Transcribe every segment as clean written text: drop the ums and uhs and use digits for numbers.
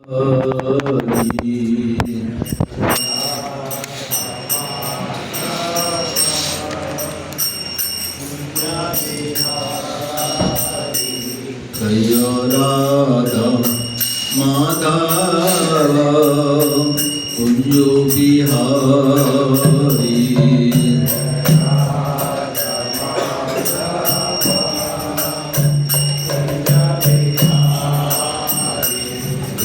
Radha Madhava Kunjo Bihari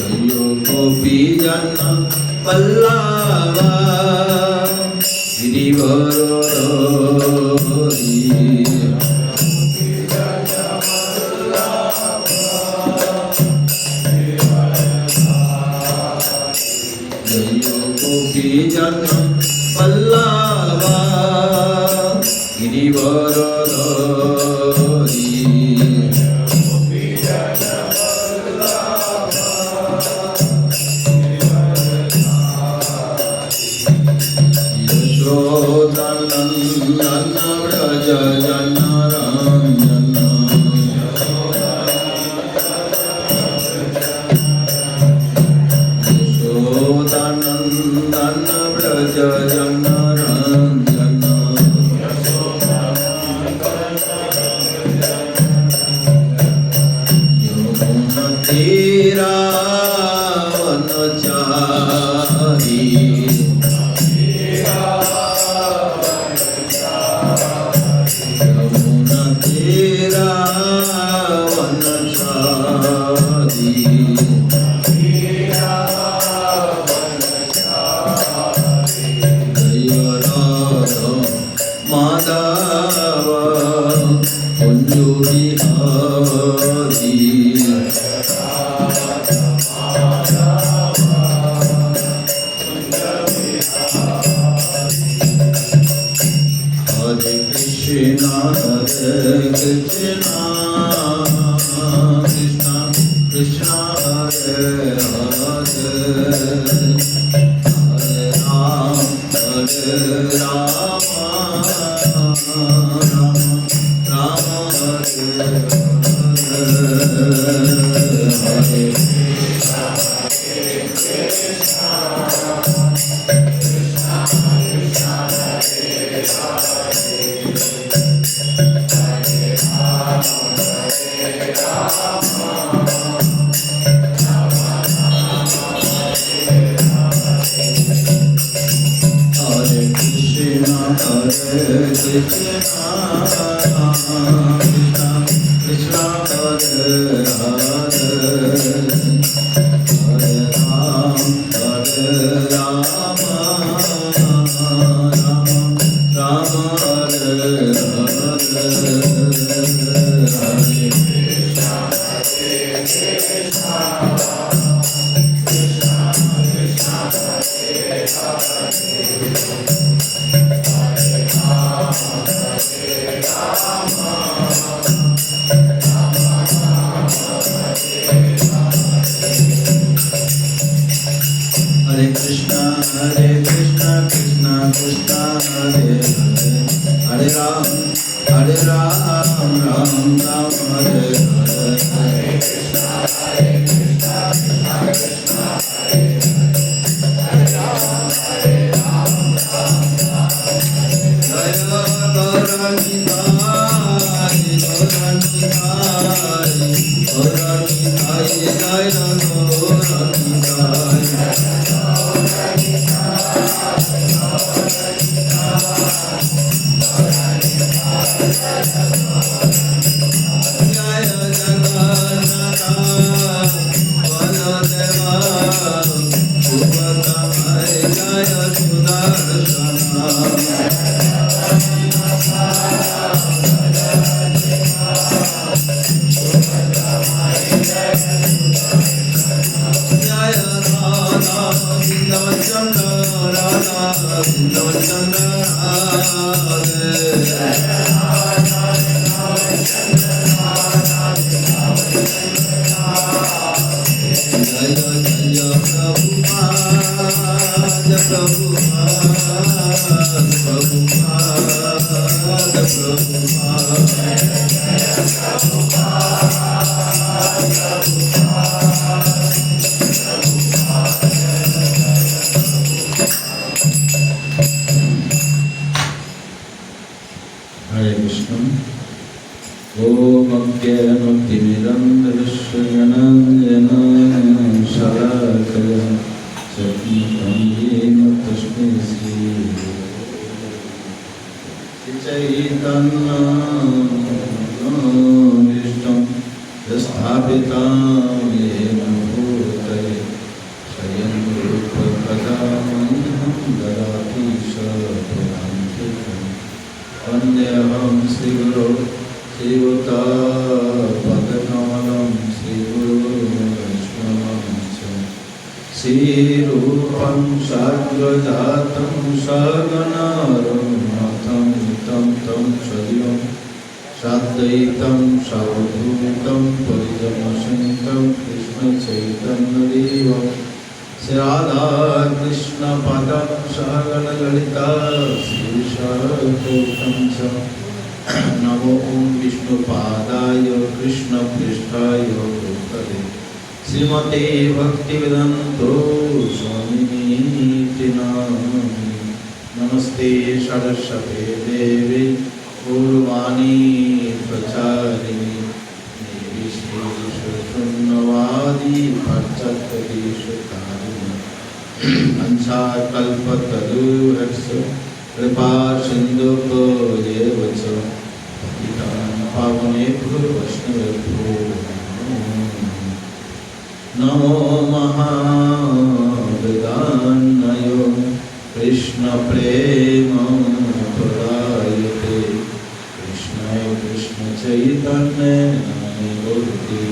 Gayo Gopi Jana Pallava Girivaradari Jana Pallava Girivaradari Yashodanandana Vraja Jana Ranjana Yashodanandana Vraja Jana Ranjana Yamuna Tera Vanachari Yamuna Tera Vanachari Madhava Kunjo Bihari Hare Krishna Krishna Krishna Hare Hare Hare Rama Rama Hare Hare Hare Krishna Krishna Krishna Hare Hare Hare Rama Rama Hare Hare Hare Krishna Krishna Krishna Hare Hare Hare Ram Ram Ram Hare Hare Hare Krishna Krishna Krishna Hare Hare Ram Ram Jaya Prabhupada श्रीरूपं साग्रजातं सगणरघुनाथं तं सजीवं साद्वैतं सावधूतं परिजनसहितं कृष्णचैतन्यदेवं श्रीराधाकृष्णपदं सहगणललिता श्रीशारदोषं च नमो विष्णुपादाय कृष्णपृष्ठाय भूतले श्रीमते भक्तिवेदान्तो स्वामिनीति नामिने। नमस्ते सरस्वते देवे गौरवाणी प्रचारिणे निर्विशेषशून्यवादी पाश्चात्यदेशकारिणे वंशाकल्पतरुर्भक्ष कृपा सिन्धुभ्यो च पतितानां पावनेभ्यो वैष्णवेभ्यो नमो महावेदान्ताय कृष्णप्रेमप्रदायते कृष्णाय कृष्णचैतन्यनामिने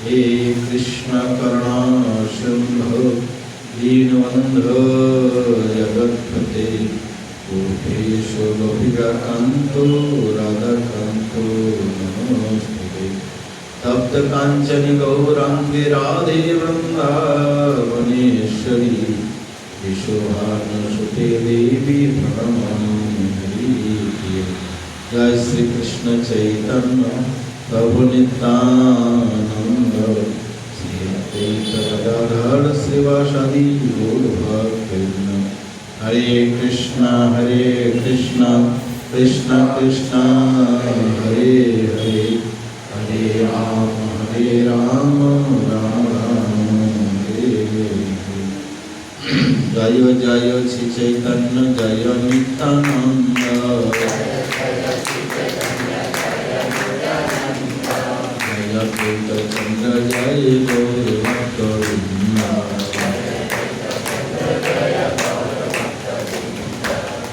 हे कृष्ण करुणा सिन्धो दीनबन्धो जगत्पते गोपेश गोपिकान्तो राधाकान्तो नमोस्तुते तप्त कांचन गौरांगे राधे वृंदावनेश्वरी विश्वभानुसुते देवी प्रणमामि हरिप्रिये। जय श्री कृष्ण चैतन्य प्रभु नित्यानंद श्री अद्वैत गदाधर श्रीवासादि गौर भक्तवृंद। हरे कृष्णा कृष्ण कृष्ण हरे हरे हरे राम राम राम हरे हरे। जय जय श्री चैतन्य जय नित्यानंद जय अद्वैत चंद्र जय गौर भक्तवृंद।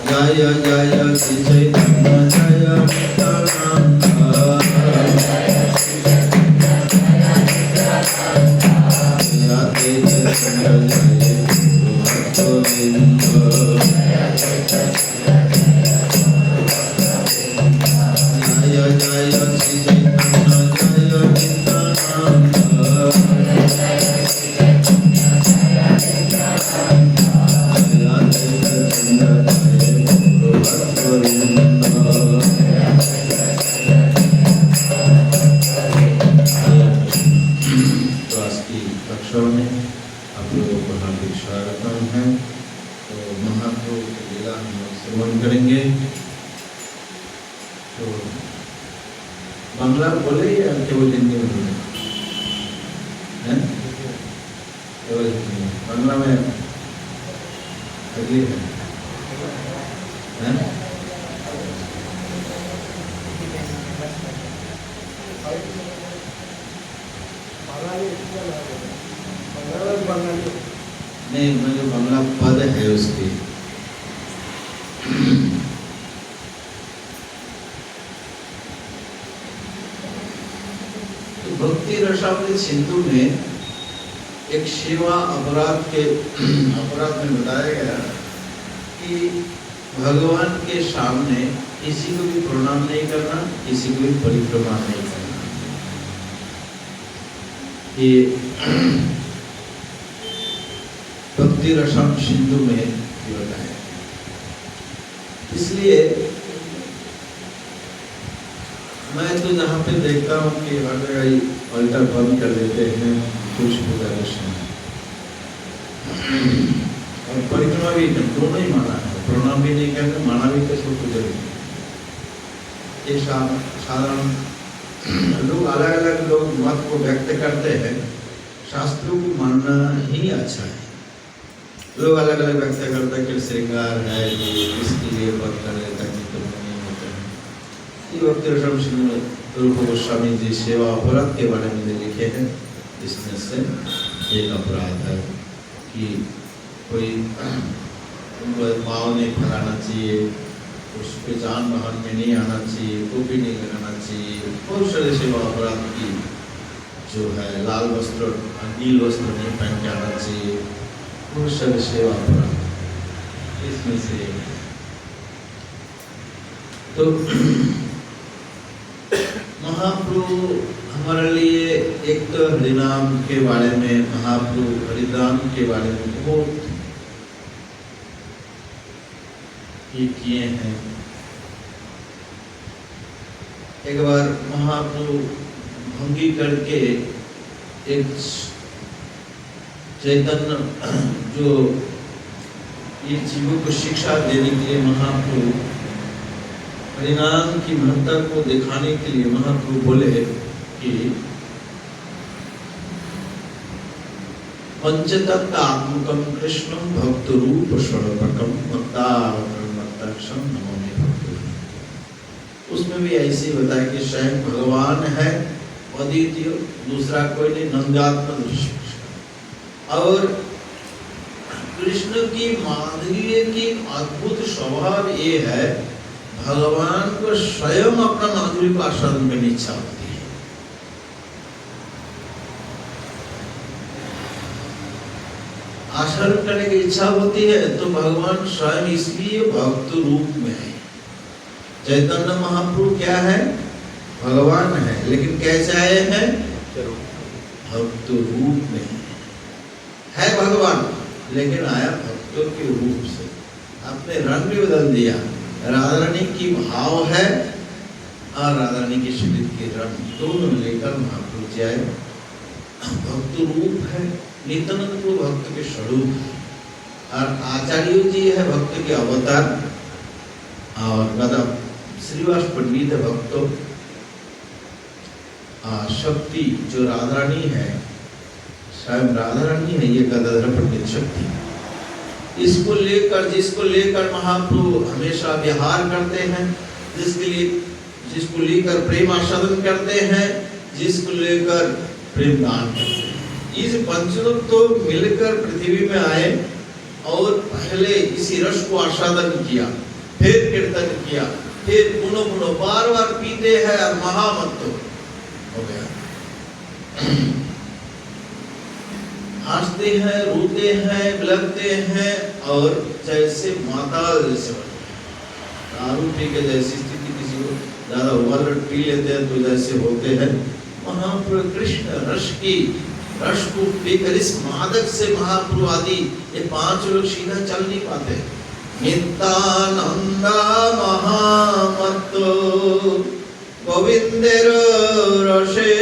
जय जय श्री चैतन्य जय नित्यानंद बांग्ला बोले या केवल हिंदी में बोले? केवल हिंदी में। बांग्ला में तकलीफ है? नहीं, मैं जो बांग्ला पद है उसकी भक्ति रसामृत सिंधु में एक सेवा अपराध में बताया गया कि भगवान के सामने किसी को भी प्रणाम नहीं करना, किसी को भी परिक्रमा नहीं करना। ये भक्ति रसामृत सिंधु में बताया। इसलिए मैं तो जहाँ पे देखता हूँ कि हर जगह अल्टर बंद कर देते हैं कुछ पूजा दर्शन और परिक्रमा भी दोनों ही माना है। प्रणाम भी नहीं करना, माना भी कैसे पूजा भी नहीं। ये साधारण लोग अलग अलग लोग मत को व्यक्त करते हैं, शास्त्रों को मानना ही अच्छा है। लोग अलग अलग व्यक्त करते हैं कि श्रृंगार है इसके लिए व्रत कर लेता है रूप गोस्वामी जी सेवा अपराध के बारे में लिखे हैं। इसमें से एक अपराध है कि कोई पाँव नहीं फैलाना चाहिए, उस पे जान वाहन में नहीं आना चाहिए, टोपी नहीं लगाना चाहिए, बहुत सारे सेवा अपराध की जो है लाल वस्त्र नील वस्त्र नहीं पहन के आना चाहिए, पुरुष सेवा पर इसमें से। तो महाप्रभु हमारे लिए एक तो हरिनाम के बारे में, महाप्रभु हरिनाम के बारे में बहुत ये किए हैं। एक बार महाप्रभु भंगी करके एक चैतन्य जो ये जीवों को शिक्षा देने के लिए महाप्रभु हरिनाम की महत्ता को दिखाने के लिए महाप्रभु बोले कि पंचतत्त्वात्मकं कृष्णं भक्त रूप स्वरूपकं मत्तावतारमत्तक्षं नमामि भक्तों। उसमें भी ऐसे बताया कि स्वयं भगवान है अद्वितीय, दूसरा कोई नहीं, नंदात्म दृश्य। और कृष्ण की माधुर्य की अद्भुत स्वभाव ये है, भगवान को स्वयं अपना माधुर्य को आस्वादन करने की इच्छा होती है। आस्वादन करने की इच्छा होती है तो भगवान स्वयं इसलिए भक्त रूप में है। चैतन्य महाप्रभु क्या है? भगवान है, लेकिन कैसे आए हैं? भक्त रूप में है भगवान, लेकिन आया भक्तों के रूप से। अपने रंग भी बदल दिया। राधा रानी की भाव है और राधा रानी की शरीर के रंग दोनों लेकर महाप्रभु जी आए। भक्त रूप है, नित्यानंद को भक्त के स्वरूप है, और आचार्य जी है भक्त के अवतार, और गदा श्रीवास पंडित है भक्तों। शक्ति जो राधा रानी है, स्वयं राधा रानी है, ये गदाधर पंडित शक्ति। इसको लेकर, जिसको लेकर महाप्रभु हमेशा विहार करते हैं, जिसको लेकर प्रेम आस्वादन करते हैं, जिसको लेकर प्रेम दान करते हैं। इस पंचों तो मिलकर पृथ्वी में आए और पहले इसी रस को आस्वादन किया, फिर कीर्तन किया, फिर पुनः पुनः बार बार पीते हैं और महामत्तो हो गया। हंसते हैं, रोते हैं, बिलखते हैं, और जैसे माता जैसे दारू पी के जैसी स्थिति, किसी को ज्यादा ओवरलोड पी लेते हैं तो जैसे होते हैं। महाप्रभु कृष्ण रस को पीकर इस मादक से महाप्रभु आदि ये पांच लोग सीधा चल नहीं पाते। नित्यानंदा महामत्तो गोविंदेर रसे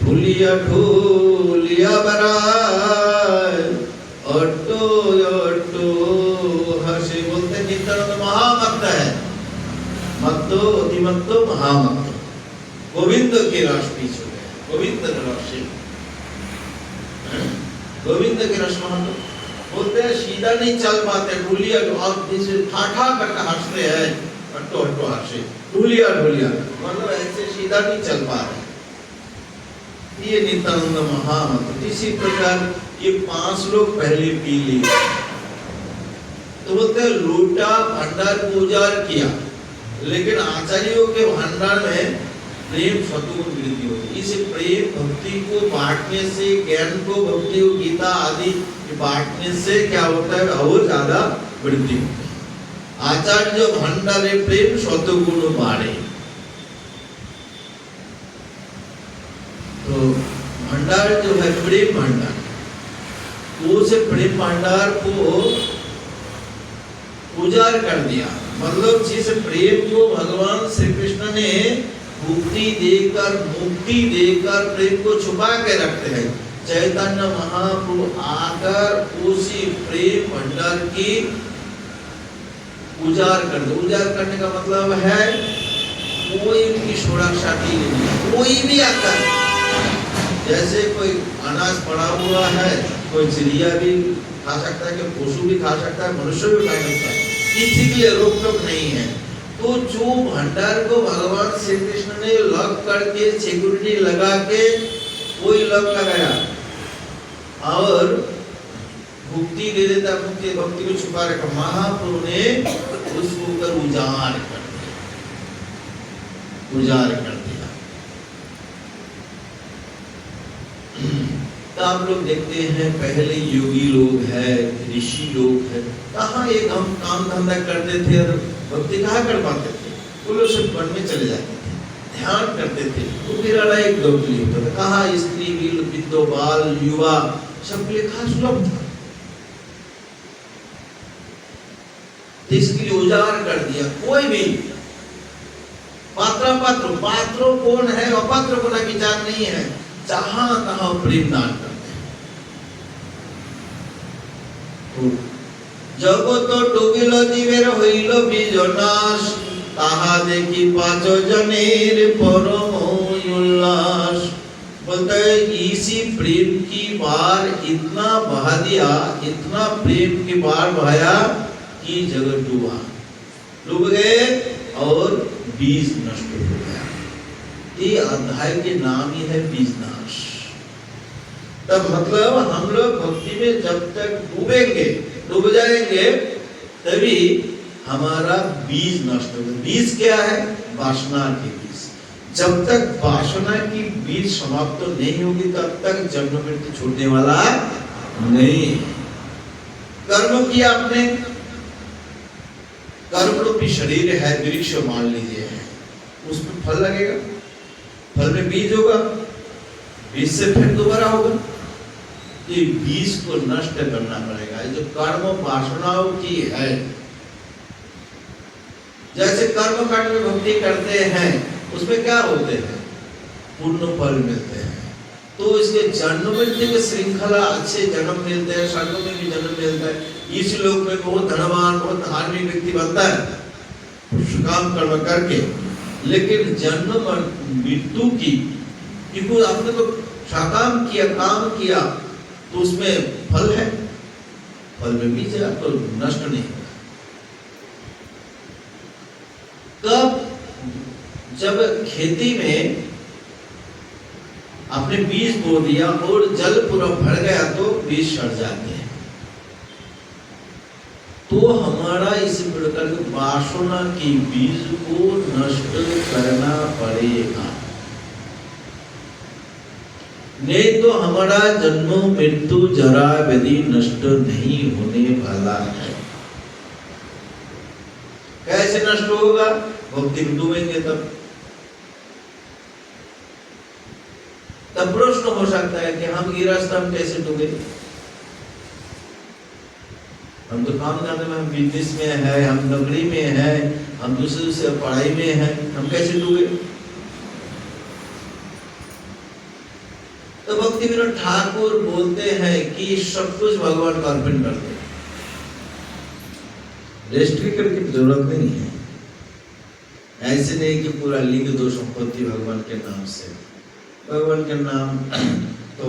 भूलिया ढूलिया बराय अट्टो अट्टो हसे। बोलते नित्यानंद महामत्त है, मत्तो अतिमत्तो महामत्तो। गोविंद के रस पीछे गए, गोविंद के रस से, गोविंद के रस महामत्तो बोलते हैं सीधा नहीं चल पाते, ढूलिया और जैसे ठाठा करके हंसते हैं, अट्टो अट्टो हंसे, ढूलिया ढूलिया, मतलब ऐसे सीधा नहीं चल पा रहे। ये नित्यानंद महामंत्र। इसी प्रकार ये पांच लोग पहले पी लिए तो बोलते हैं लोटा भंडार को उजाड़ किया, लेकिन आचार्यों के भंडार में प्रेम सतुगुण वृद्धि होती। इस प्रेम भक्ति को बांटने से, ज्ञान को, भक्ति को, गीता आदि बांटने से क्या होता है? और ज्यादा वृद्धि होती है। आचार्य जो भंडार है प्रेम सतुगुण बाढ़े, तो भंडार जो है प्रेम भंडार, तो उस प्रेम भंडार को उजाड़ कर दिया। मतलब जिस प्रेम को भगवान श्री कृष्ण ने मुक्ति देकर, मुक्ति देकर प्रेम को छुपा के रखते हैं, चैतन्य महाप्रभु आकर उसी प्रेम भंडार की उजाड़ कर दे। उजाड़ करने का मतलब है कोई उनकी सुरक्षा की नहीं, कोई भी आकर, जैसे कोई अनाज पड़ा हुआ है, कोई चिड़िया भी खा सकता है, कोई पशु भी खा सकता है, मनुष्य भी खा सकता है, किसी के लिए रोक टोक नहीं है। तो जो भंडार को भगवान श्री कृष्ण ने लॉक करके, सिक्योरिटी लगा के, कोई लॉक लगाया और मुक्ति दे देता, मुक्ति भक्ति को छुपा रखा, महाप्रभु ने उसको कर उजाड़ कर दिया, उजाड़ कर दिया। तो आप लोग देखते हैं पहले योगी लोग हैं, ऋषि लोग हैं, कहाँ एक हम काम धंधा करते थे और भक्ति कहाँ कर पाते थे? वो लोग सब वन में चले जाते थे, ध्यान करते थे, तो मेरा एक गौतली होता था। कहाँ स्त्री विद्व बाल युवा सबके लिए खास सुलभ था। तो इसके लिए उजागर कर दिया, कोई भी पात्रों कौन है अपात्र को विचार नहीं है, जहां तहां प्रेम दान करते हैं। तो जगत डुबिल जीवेर हইল বিজনাশ, ताहा देखी पांचों जनेर परम उल्लास। बोलते है इसी प्रेम की बार इतना बहा दिया, इतना प्रेम की बार बहाया कि जगत डूब गए और बीज नष्ट हो गया। ये अध्याय के नाम ही है बीज नाश। तब मतलब हम लोग भक्ति में जब तक डूब जाएंगे तभी हमारा बीज नष्ट होगा। बीज क्या है? वासना के बीज। जब तक वासना की बीज समाप्त नहीं होगी तब तक जन्म मृत्यु छूटने वाला नहीं। कर्म किया आपने, कर्म रूपी शरीर है, वृक्ष मान लीजिए है, उसमें फल लगेगा, फल में बीज होगा, बीज से फिर दोबारा होगा। ये बीज को नष्ट करना पड़ेगा। जो कर्म वासनाओं की है, जैसे कर्म कांड में भक्ति करते हैं उसमें क्या होते हैं? पूर्ण फल मिलते हैं। तो इसके जन्म मृत्यु की श्रृंखला, अच्छे जन्म मिलते हैं, स्वर्ग में भी जन्म मिलता है, इस लोक में बहुत धनवान बहुत धार्मिक व्यक्ति बनता है काम कर्म करके। लेकिन जन्म मृत्यु की, क्योंकि आपने तो सकाम किया, काम किया, तो उसमें फल है, फल में बीज है, तो नष्ट नहीं होगा। कब? जब खेती में आपने बीज बो दिया और जल पूरा भर गया तो बीज सड़ जाते हैं। तो हमारा इस प्रकार के वासना की बीज को नष्ट करना पड़ेगा, नहीं तो हमारा जन्म मृत्यु जरा व्याधि नष्ट नहीं होने वाला है। कैसे नष्ट होगा? भक्ति में डूबेंगे तब प्रश्न हो सकता है कि हम गृहस्थ हम कैसे डूबे? हम तो काम धंधे में, हम बिजनेस में है, हम नौकरी में है, हम दूसरे पढ़ाई में है, हम कैसे डूबे? तो भक्ति विनोद ठाकुर बोलते हैं कि सब कुछ भगवान को अर्पण कर दो, रेस्ट्रिक्ट की जरूरत नहीं है। ऐसे नहीं कि पूरा लिंग दो संपत्ति भगवान के नाम से, भगवान के नाम तो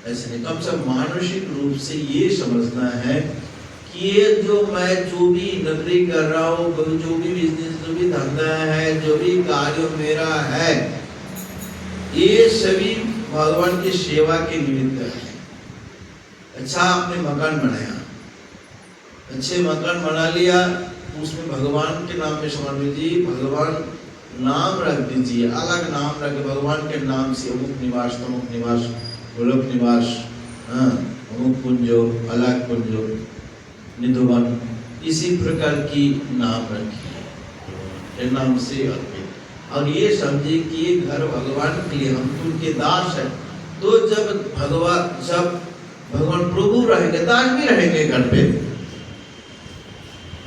ऐसे नहीं। कम से कम मानसिक रूप से ये समझना है कि ये जो मैं जो भी नौकरी कर रहा हूँ, जो भी बिजनेस, जो भी धंधा है, जो भी कार्य मेरा है, ये सभी भगवान की सेवा के निमित्त है। अच्छा आपने मकान बनाया, अच्छे मकान बना लिया, उसमें भगवान के नाम में समर्पित जी, भगवान नाम रख दीजिए, अलग नाम रख, भगवान के नाम से अमुक निवास, तमुक निवास, गोलोक निवास, अमुक कुंजो, अलग कुंजो, निधुवन, इसी प्रकार की नाम रखिए, नाम से अर्पित। और ये समझिए कि ये घर भगवान के लिए, हम उनके दास हैं। तो जब भगवान प्रभु रहेंगे, दास भी रहेंगे घर पे,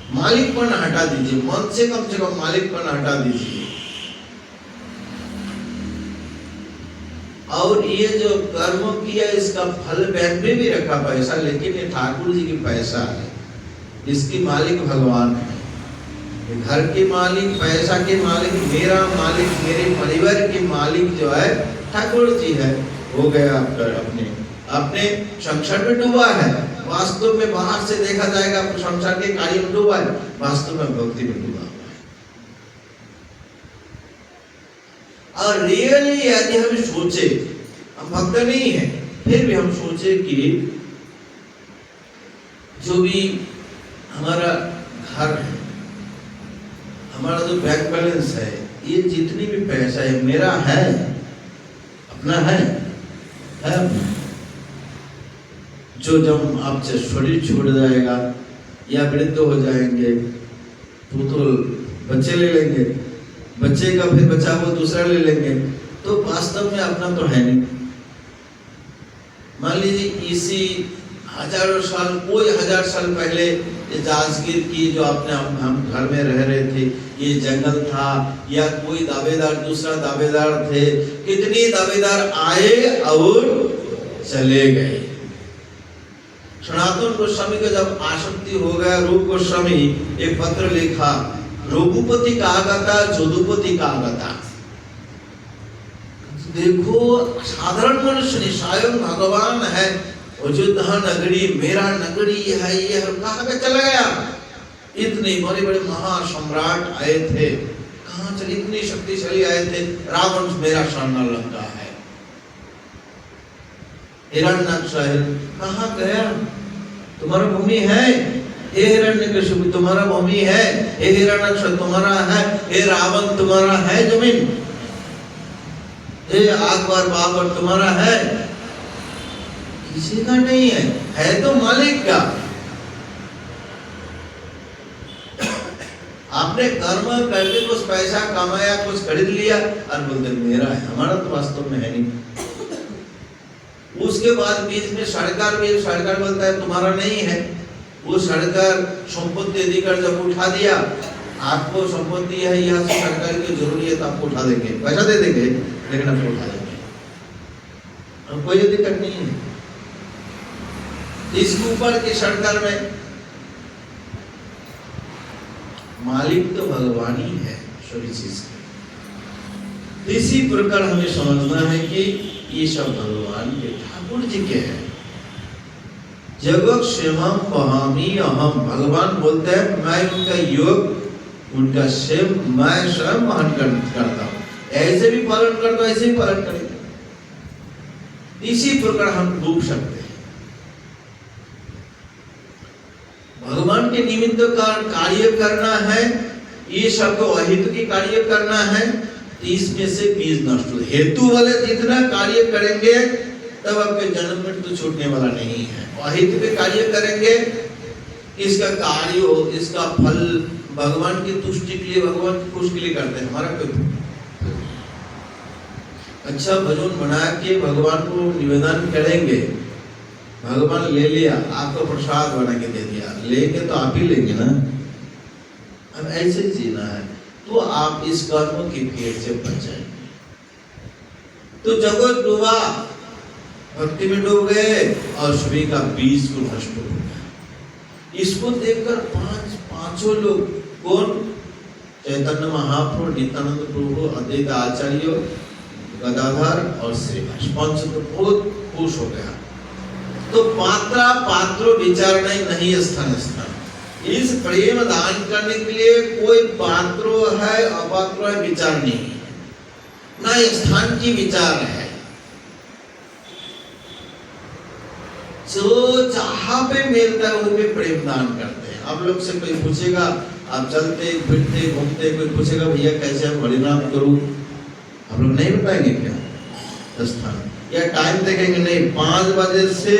मालिकपन हटा दीजिए, मन से कम मालिकपन हटा दीजिए। और ये जो कर्म किया इसका फल बैंक में भी रखा पैसा, लेकिन ये ठाकुर जी की पैसा है, इसकी मालिक भगवान है। घर के मालिक, पैसा के मालिक, मेरा मालिक, मेरे परिवार के मालिक जो है ठाकुर जी है। हो गया अपने संसार में डूबा है, वास्तव में बाहर से देखा जाएगा संसार के कार्य में डूबा है, वास्तव में भक्ति में डूबा हुआ है। और रियली यदि हम सोचे, हम भक्त नहीं है, फिर भी हम सोचे कि जो भी हमारा घर है, हमारा जो बैंक बैलेंस है, ये जितनी भी पैसा है मेरा है, अपना है है जो जब आपसे शरीर छोड़ जाएगा या वृद्ध हो जाएंगे तो बच्चे ले लेंगे, बच्चे का फिर बच्चा वो दूसरा ले लेंगे, तो वास्तव में अपना तो है नहीं। मान लीजिए इसी हजारों साल, कोई 1000 साल पहले ये जांजगीर की जो अपने हम घर में रह रहे थे, ये जंगल था या कोई दावेदार दूसरा दावेदार थे, कितने दावेदार आए और चले गए। सनातन गोस्वामी का जब आसक्ति हो गया, रूप गोस्वामी एक पत्र लिखा, रघुपति कागता जदुपति कागता। देखो साधारण मनुष्य नहीं, स्वयं भगवान है, अयोध्या नगरी मेरा नगरी है, ये कहाँ का चला गया। इतने बड़े बड़े महासम्राट आए थे, कहाँ चले, इतनी शक्तिशाली आए थे, रावण मेरा सामना लंका है, हिरण्यकश्यप कहाँ गया, तुम्हारा भूमि है, हे हिरण्यकश्यप तुम्हारा भूमि है, हे हिरण्यकश्यप तुम्हारा है, हे रावण तुम्हारा है जमीन, हे अकबर बाबर तुम्हारा है, किसी का नहीं है तो मालिक का। आपने कर्म करके कुछ पैसा कमाया, कुछ खरीद लिया और बोलते मेरा है, हमारा तो वास्तव में है नहीं। उसके बाद बीच में सरकार बोलता है तुम्हारा नहीं है, वो सरकार संपत्ति अधिकार जब उठा दिया, आपको संपत्ति है, यहाँ से सरकार की जरूरी है तो आपको उठा देंगे, पैसा दे देंगे लेकिन आपको उठा देंगे, अब कोई अधिकार नहीं है। इसके ऊपर की सरकार में मालिक तो भगवान ही है सभी चीज का। इसी प्रकार हमें समझना है कि ये सब भगवान के ठाकुर जी के हैं। जगत सेवम बहामी अहम, भगवान बोलते हैं मैं उनका योग, उनका सेव मैं स्वयं वहन करता हूँ, ऐसे भी पालन करता हूँ, ऐसे ही पालन करेंगे। इसी प्रकार हम डूब सकते हैं। भगवान के निमित्त का कार्य करना है, ये सब तो अहित की कार्य करना है, 30 में से 20 नष्ट हो। हेतु वाले जितना कार्य करेंगे तब आपके जन्म मृत्यु छूटने वाला नहीं है। अहित के कार्य करेंगे, इसका कार्य हो, इसका फल भगवान की तुष्टि के लिए, भगवान की खुशी के लिए करते हैं, हमारा कोई अच्छा भजन बना के भगवान को निवेदन करेंगे, भगवान ले लिया, आपको प्रसाद बना के दे दिया, लेंगे तो आप ही लेंगे ना। अब ऐसे जीना है तो आप इस कर्म की फेर से बच जाएंगे। तो जगत डूबा, भक्ति में डूब गए और सभी का बीज को नष्ट हो गया। इसको देखकर पांचों लोग, कौन, चैतन्य महाप्रभु, नित्यानंद प्रभु, अद्वैत आचार्य, गदाधर और श्रीवास, पांच तो बहुत खुश हो गया। तो पात्रो विचार नहीं स्थान स्थान, इस प्रेम दान करने के लिए कोई पात्रो है अपात्रो है विचार नहीं है, ना स्थान की विचार है। जो जहां पे मिलता है वहीं पे प्रेम दान करते हैं। आप लोग से कोई पूछेगा, आप चलते फिरते घूमते, कोई पूछेगा भैया कैसे हम हरिनाम करूं, आप लोग नहीं बताएंगे क्या स्थान या टाइम देखेंगे? नहीं, 5 बजे से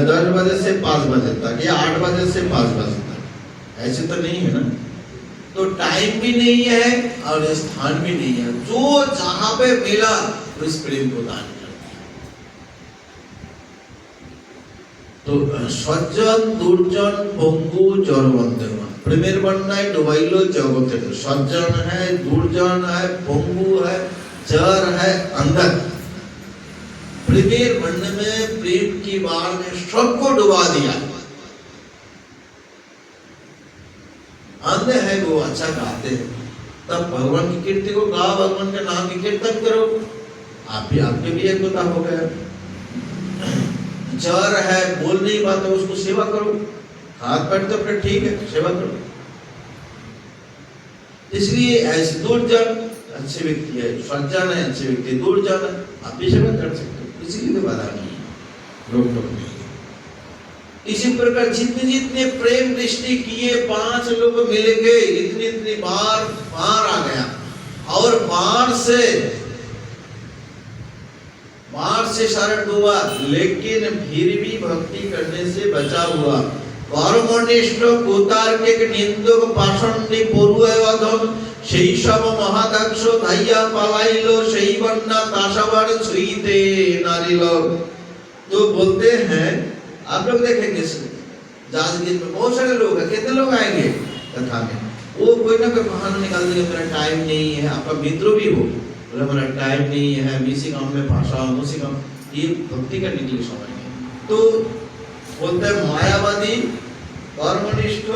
10 बजे से 5 बजे तक या 8 बजे से 5 बजे तक, ऐसे तो नहीं है ना। तो टाइम भी नहीं है और स्थान भी नहीं है, जो जहां पे मिला उस प्रेम को दान कर दिया। तो सज्जन दुर्जन पंगु जड़वंत, प्रेमेर बन्नाय डुबाइलो जगते, सज्जन है, दुर्जन है, पंगु है, जड़ है, अंधक, प्रेमेर बन्ने में प्रेम की बाढ़ में सबको डुबा दिया। अंधे है वो अच्छा गाते हैं, तब भगवान की कीर्ति को गाओ, भगवान के नाम की कीर्तन करो, आपके भी एक होता हो गया। जर है, बोल नहीं पाते, उसको सेवा करो, हाथ पैर तो फिर ठीक है, सेवा करो। इसलिए ऐसे दुर्जन अच्छे व्यक्ति है, सज्जन है अच्छे व्यक्ति, दुर्जन है आप भी सेवा कर सकते हो, इसलिए बाधा नहीं है, रोक टोक नहीं। इसी प्रकार जितने प्रेम दृष्टि किए 5 लोग मिल गए, इतनी बार आ गया और बाढ़ से बाढ़ से शरण डूबा, लेकिन फिर भी भक्ति करने से बचा हुआ। कर्मनिष्ठ कुतार्किक निंदक पाषण्डी परुयवधम সেই সব মহাদাক্ষ ধাইয়া পালাইলো সেই বন্যা তাসাবার ছুঁইতে নারিল। तो बोलते हैं, आप लोग देखेंगे जाजगीर में बहुत सारे लोग हैं, कितने लोग आएंगे कथा में, वो कोई ना कोई बहाना निकाल देंगे, मेरा टाइम नहीं है। आपका मित्र भी हो, बोले मेरा टाइम नहीं है, इसी काम में भाषा उसी काम, ये भक्ति करने के लिए समय है। तो बोलते हैं मायावादी, कर्मनिष्ठ,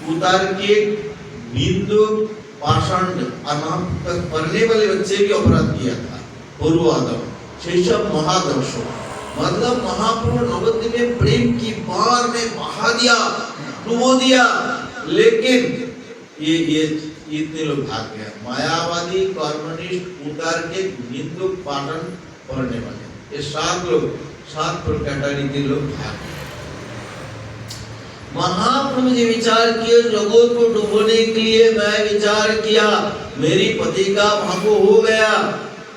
कुतार्किक, निंदक, पाषाण और महापुरुष पढ़ने वाले बच्चे भी अपराध किया था। पूर्वादम शेषम महादर्शो, मतलब महापुरुष नवद्वीप में प्रेम की बाढ़ में बहा दिया, डुबो दिया, लेकिन ये इतने लोग भाग गए। मायावादी, कर्मनिष्ठ, कुतार्किक, निंदक, पाषाण पढ़ने वाले, ये 7 लोग, 7 कैटेगरी के लोग भाग गए। महाप्रभु जी विचार किए, जगत को डुबोने के लिए मैं विचार किया, मेरी पति का भागो हो गया,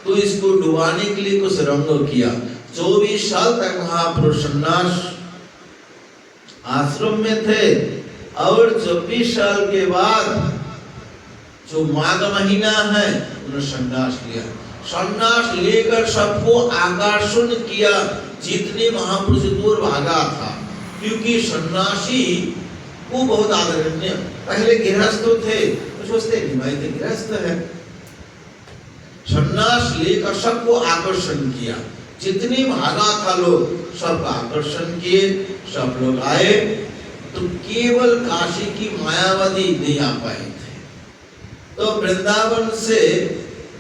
तो इसको डुबाने के लिए कुछ रंग किया। 24 साल तक महाप्रभु सन्यास आश्रम में थे, और 24 साल के बाद जो माघ महीना है उन्होंने सन्यास लिया। सन्यास लेकर सबको आकर्षण किया, जितने महापुरुष दूर भागा था, क्योंकि सन्यासी को बहुत आदर करते। पहले गृहस्थ थे तो सोचते भाई तो गृहस्थ है, सन्यास लेकर सबको आकर्षण किया, जितने भागा था लोग सबका आकर्षण किए, सब लोग आए। तो केवल काशी की मायावादी नहीं आ पाए थे। तो वृंदावन से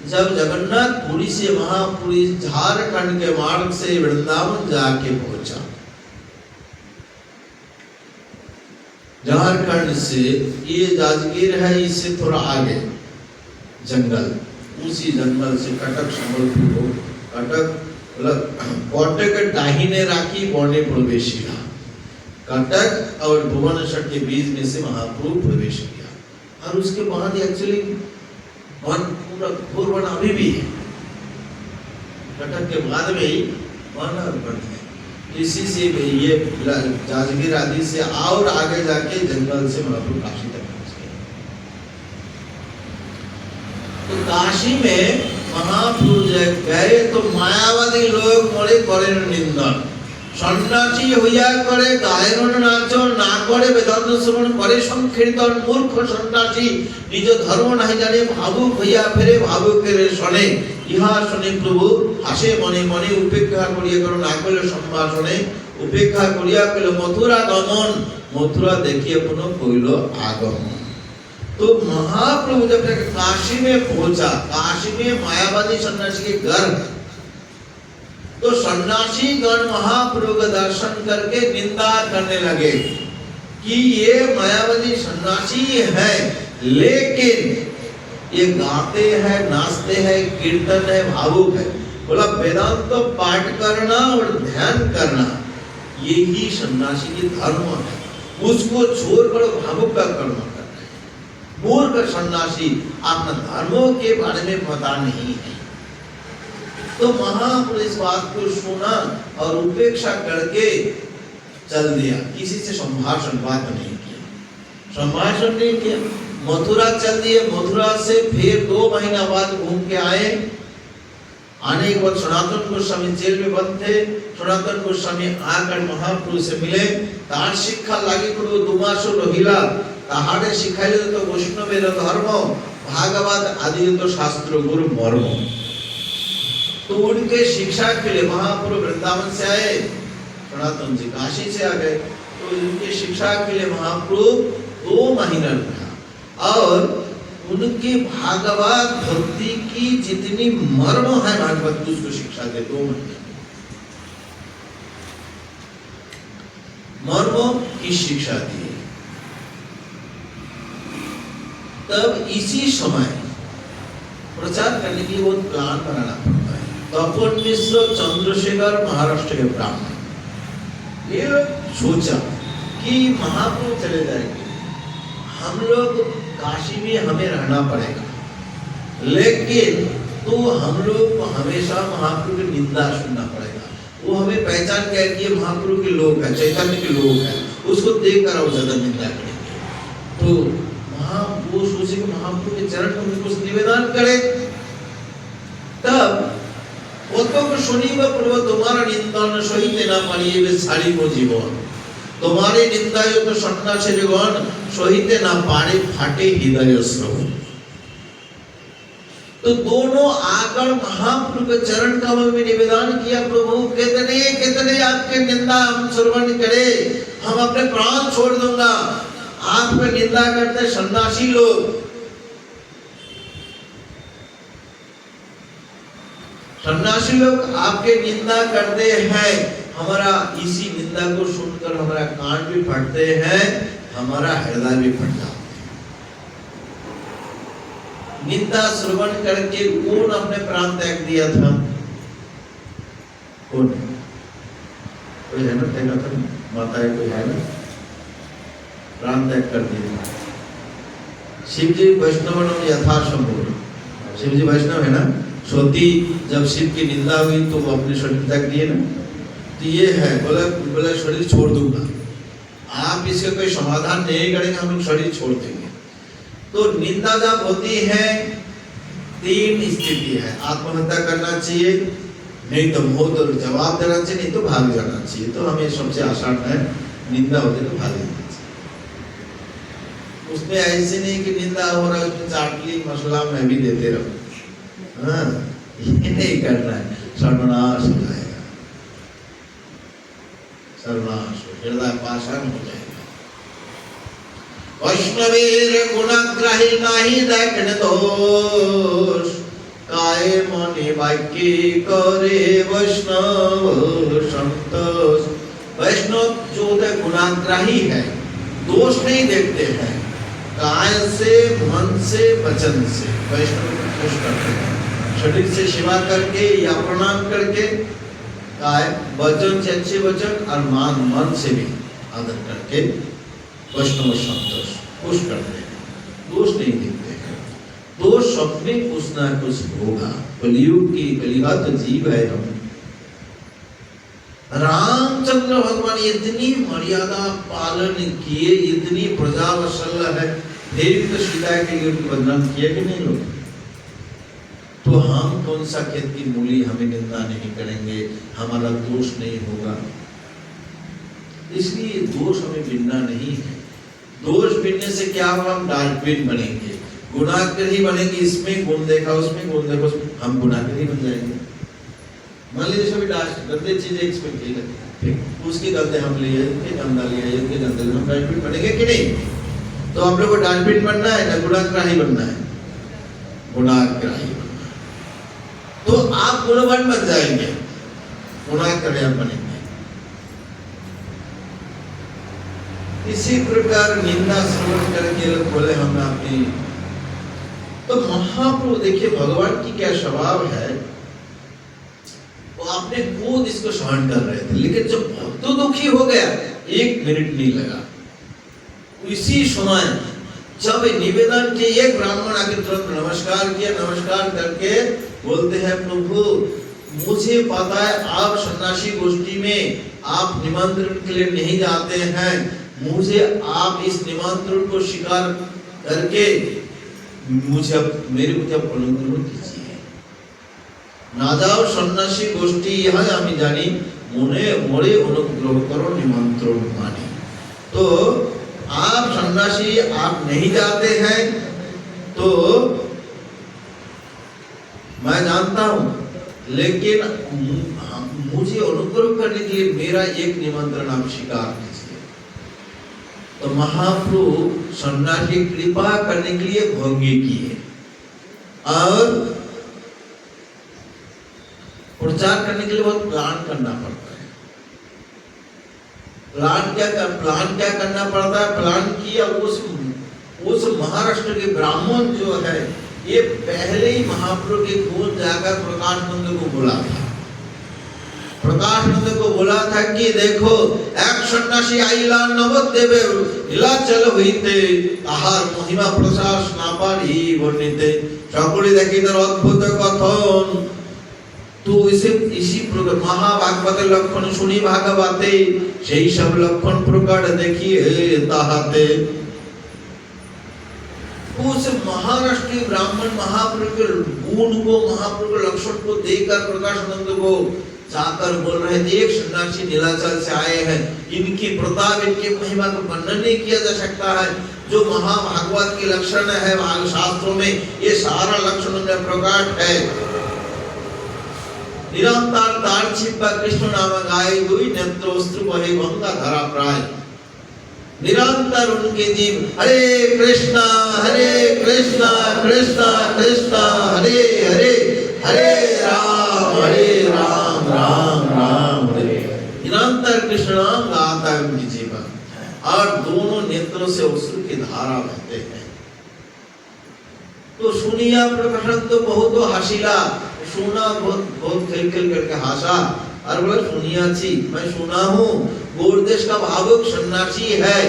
जब जगन्नाथपुरी से महापुरी झारखंड के मार्ग से वृंदावन जाके पहुंचा, झारखंड से ये जाजगीर है, इससे थोड़ा आगे जंगल, उसी जंगल से कटक संबलपुर हो, कटक दाहिने राखी बौने प्रवेश किया, कटक और भुवनेश्वर के बीच में से महाप्रभु प्रवेश किया। और उसके बाद एक्चुअली वन पूरा घोर वन अभी भी है, कटक के बाद में ही वन और वन है। इसी से ये जाजगीर आदि से और आगे जाके जंगल से महाप्रभु काशी तक पहुंच गए। तो काशी में महाप्रभु जब गए तो मायावादी लोग मोड़े करे निंदन, सन्यासी হইয়া করে গায়ন নাচ না করে বেদান্ত শ্রবণ করে সংকীর্তন, মূর্খ সন্ন্যাসী নিজ ধর্ম নাহি জানে, ভাবুক হইয়া ফেরে ভাবুকের শনে, ইহা শুনে প্রভু হাসে মনে মনে, উপেক্ষা করিয়া করো না কইলে সম্ভাষণে, উপেক্ষা করিয়া কইল মথুরা গমন, मथुरा देखिए पुनः कोइलो आगमन। तो महाप्रभु जब काशी में पहुंचा, काशी में मायावादी सन्यासी के घर, तो सन्यासी गण महाप्रभु का दर्शन करके निंदा करने लगे कि ये मायावादी सन्यासी है, लेकिन ये गाते हैं, नाचते हैं, कीर्तन है, भावुक है। बोला वेदांत तो पाठ करना और ध्यान करना यही सन्यासी की धर्म है, उसको छोड़कर भावुक का कर्म करना है। मूर्ख सन्यासी अपना धर्मों के बारे में पता नहीं है। तो महापुरुष इस बात को सुना और उपेक्षा करके चल दिया, किसी से संभाषण बात नहीं किया, संभाषण नहीं किया, मथुरा चल दिए। मथुरा से फिर 2 महीना बाद घूम के आए। आने के बाद सनातन गोस्वामी जेल में बंद थे। सनातन गोस्वामी आकर महापुरुष से मिले, तार शिक्षा लागी को 2 मास रहिला, ताहारे शिखाइले तो वैष्णवेर धर्म, भागवत आदि तो शास्त्र गुरु मर्म। तो उनके शिक्षा के लिए महाप्रभु वृंदावन से आए, सनातन जी काशी से आ गए। तो उनके शिक्षा के लिए महाप्रभु 2 महीना रहा और उनके भागवत भक्ति की जितनी मर्म है भागवत की उसको शिक्षा दे 2 महीने। मर्म की शिक्षा दी। तब इसी समय प्रचार करने के लिए वो प्लान बनाना पड़ता है। तपोन मिश्र चंद्रशेखर महाराष्ट्र के ब्राह्मण, ये सोचा कि महाप्रभु चले जाएंगे, हम लोग काशी में हमें रहना पड़ेगा, लेकिन तो हम लोग को हमेशा महाप्रभु की निंदा सुनना पड़ेगा। वो हमें पहचान क्या है कि ये महाप्रभु के लोग हैं, चैतन्य के लोग हैं, उसको देख कर वो ज्यादा निंदा करेंगे। तो वो सोचे कि महाप्रभु के चरण में कुछ निवेदन करे, तब वो तो सुनी व प्रभु तुम्हारा निंदा न सहिते ना पारिए वे सारी को जीवन, तुम्हारे निंदा यो तो सन्यासी जगन सहिते ना पारे फाटे हृदय स्रव। तो दोनों आकर महाप्रभु के चरण कमल में निवेदन किया, प्रभु कितने कितने आपके निंदा हम श्रवण करे, हम अपने प्राण छोड़ दूंगा। आप पे निंदा करते सन्यासी लोग, सन्यासी लोग आपके निंदा करते हैं, हमारा इसी निंदा को सुनकर हमारा कान भी फटते हैं, हमारा हृदय भी फट जाता है। निंदा श्रवण करके कौन अपने प्राण त्याग दिया था? कौन? कोई है ना त्यागा था? माता है कोई है ना? प्राण त्याग कर दिया। शिव जी वैष्णव यथासंभव, शिव जी वैष्णव है ना, सोती जब शिव की निंदा हुई तो वो अपने शरीर त्याग दिए ना। तो ये है, बोला शरीर छोड़ दूंगा, आप इसका कोई समाधान नहीं करेंगे, हम लोग शरीर छोड़ देंगे। तो निंदा जब होती है, तीन स्थिति है, आत्महत्या करना चाहिए, नहीं तो मुंह तो जवाब देना चाहिए, नहीं तो भाग जाना चाहिए। तो हमें सबसे आसान है, निंदा होती तो भाग जाना चाहिए। उसमें ऐसे नहीं कि निंदा हो रहा है उसमें चाटली मसला मैं भी देते रहूं, हाँ ये नहीं करना है, सर्वनाश हो जाएगा, सर्वनाश हृदय पाषाण हो जाएगा। वैष्णवीर गुणग्राही नहीं देखने दोष, काय मने वाक्य करे वैष्णव संतोष। वैष्णव जो गुणाग्राही है, दोष नहीं देखते हैं, काय से, मन से, वचन से वैष्णव को खुश करते हैं। शरीर से सेवा करके या प्रणाम करके, काय वचन से अच्छे वचन और मन से भी आदर करके वैष्णव संतोष खुश करते हैं, दोष नहीं देखते हैं। दोष सब में कुछ ना कुछ होगा, कलियुग की कलियुग जीव है हम। रामचंद्र भगवान इतनी मर्यादा पालन किए, इतनी प्रजावत्सल है, फिर तो सीता के लिए बदनाम किए कि नहीं लोग? तो हम कौन सा खेत की मूली, हमें निंदा नहीं करेंगे, हमारा दोष नहीं होगा। इसलिए दोष हमें बिनना नहीं है। दोष बिनने से क्या होगा? हम डाल्टबिन बनेंगे, गुनाहगार ही बनेंगे। इसमें गुण देखा, उसमें गुण देखा, हम गुनाहगार ही बन जाएंगे। मान लीजिए सभी गंदे चीजें एक्सपेक्ट की करते, उसकी गलती हम लिए, इनके गंदा लिया, इनके गंदे, हम डाल्टबिन बनेंगे कि नहीं? तो हम लोग को डाल्टबिन बनना है ना गुनाहगार ही बनना है? गुनाहगार ही बनना है। तो आप गुणवान बन जाएंगे, गुनाहगार बनेंगे। इसी प्रकार निंदा श्रवण करके लोग बोले हम अपनी। तो महाप्रभु देखिए भगवान की क्या स्वभाव है, वो आपने खुद इसको सहन कर रहे थे, लेकिन जब भक्त दुखी हो गया, एक मिनट नहीं लगा। इसी समय जब निवेदन के एक ब्राह्मण आके तुरंत नमस्कार किया, नमस्कार करके बोलते हैं प्रभु मुझे पता है आप सन्यासी गोष्ठी में आप निमंत्रण के लिए नहीं जाते हैं, मुझे आप इस निमंत्रण को स्वीकार करके मुझे मेरे प्रति आप अनुग्रह कीजिए। ना जाओ सन्यासी गोष्ठी यहाँ আমি জানি মনে মোরে অনুগ্রহ करो निमंत्रण माने। तो आप सन्यासी आप नहीं जाते हैं, तो मैं जानता हूँ, लेकिन मुझे अनुग्रह करने के लिए मेरा एक निमंत्रण आप स्वीकार कीजिए। तो महाप्रभु सन्यासी कृपा करने के लिए भंगी किए और प्रचार करने के लिए बहुत प्लान करना पड़ता है। प्लान क्या करना पड़ता है? प्लान किया उस महाराष्ट्र के ब्राह्मण जो है, ये पहले ही महाप्रभु के गोद जाकर प्रकाशानंद को बोला था प्रकाशानंद को बोला था कि देखो एक सन्यासी आइला नवद्वीपे নীলাচল হইতে তাহার মহিমা প্রকাশ না পারি বর্ণিতে সকলে দেখি তার অদ্ভুত কথন। तो इसी प्रकार महाभागवत लक्षण सुनी भागवते সেই सब लक्षण प्रकट देखिए ताहाते। उस महाराष्ट्रीय ब्राह्मण महाप्रभु के गुण को महाप्रभु के लक्षण को देखकर प्रकाशानंद को जाकर बोल रहे थे एक सन्यासी नीलाचल से आए हैं, इनकी प्रताप इनकी महिमा का वर्णन नहीं किया जा सकता है। जो महाभागवत के लक्षण है शास्त्रों में ये सारा लक्षण में प्रकट है। निरंतर तार छिपा कृष्ण नाम गाय दुई नेत्र अस्त्र बहे गंगा धारा प्राय। निरंतर उनके जीव हरे कृष्णा कृष्ण कृष्ण हरे हरे हरे राम राम राम हरे। निरंतर कृष्ण नाम गाता है उनके जीवन और दोनों नेत्रों से अश्रु की धारा बहते हैं। तो सुनिया प्रकाशन तो बहुत हसीला सुना बहुत खेल करके हंसा और बोला सुनिया छी मैं सुना हूँ गौरदेश का भावुक सन्यासी है,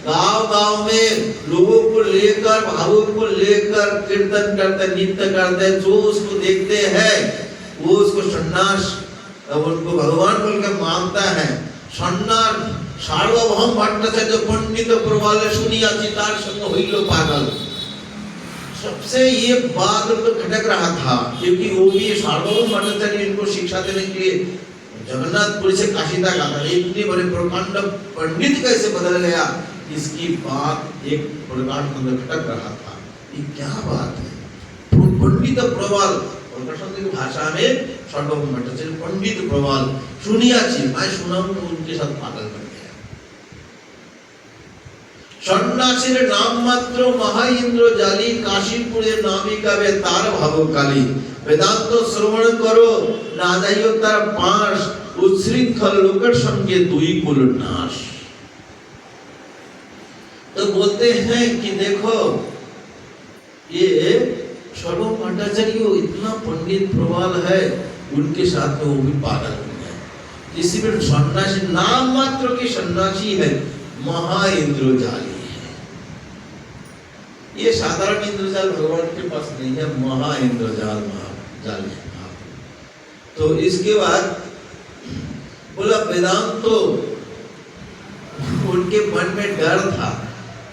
गांव में लोगों को लेकर भावुक को लेकर कीर्तन करते नृत्य करते जो उसको देखते हैं वो उसको सन्यास उनको भगवान बोलकर मानता है। सन्यास सार्वभौम भट्टाचार्य पंडित प्रवाले सुनिया छी तार संग होइलो पागल। सबसे ये बात तो खटक रहा था क्योंकि वो भी सार्वभौम भट्टाचार्य इनको शिक्षा देने के लिए जगन्नाथपुरी से काशी तक आता है। इतने बड़े प्रकांड पंडित कैसे बदल गया इसकी बात एक प्रकांड खटक रहा था। ये क्या बात है पंडित प्रवाल प्रकाशन की भाषा में सार्वभौम भट्टाचार्य पंडित प्रवाल सुनिया छी मैं सुना हूँ उनके साथ पागल बन गया। सन्यासीर नाम मात्र महाइंद्र जाली काशीपुरे नामिका वे तार भावकाली वेदांत श्रवण करो ना जाइयो तार पास उच्छृंखल लोकर संगे दुई कुल नाश। तो बोलते हैं कि देखो ये सार्वभौम भट्टाचार्य इतना पंडित प्रवाल है उनके साथ में वो भी पागल हो गए। इसी में सन्यासी नाम मात्र की सन्यासी है महाइंद्रजाली। ये साधारण इंद्रजाल भगवान के पास नहीं है, महा इंद्रजाल महाजाल है। तो इसके बाद बोला वेदांत तो उनके मन में डर था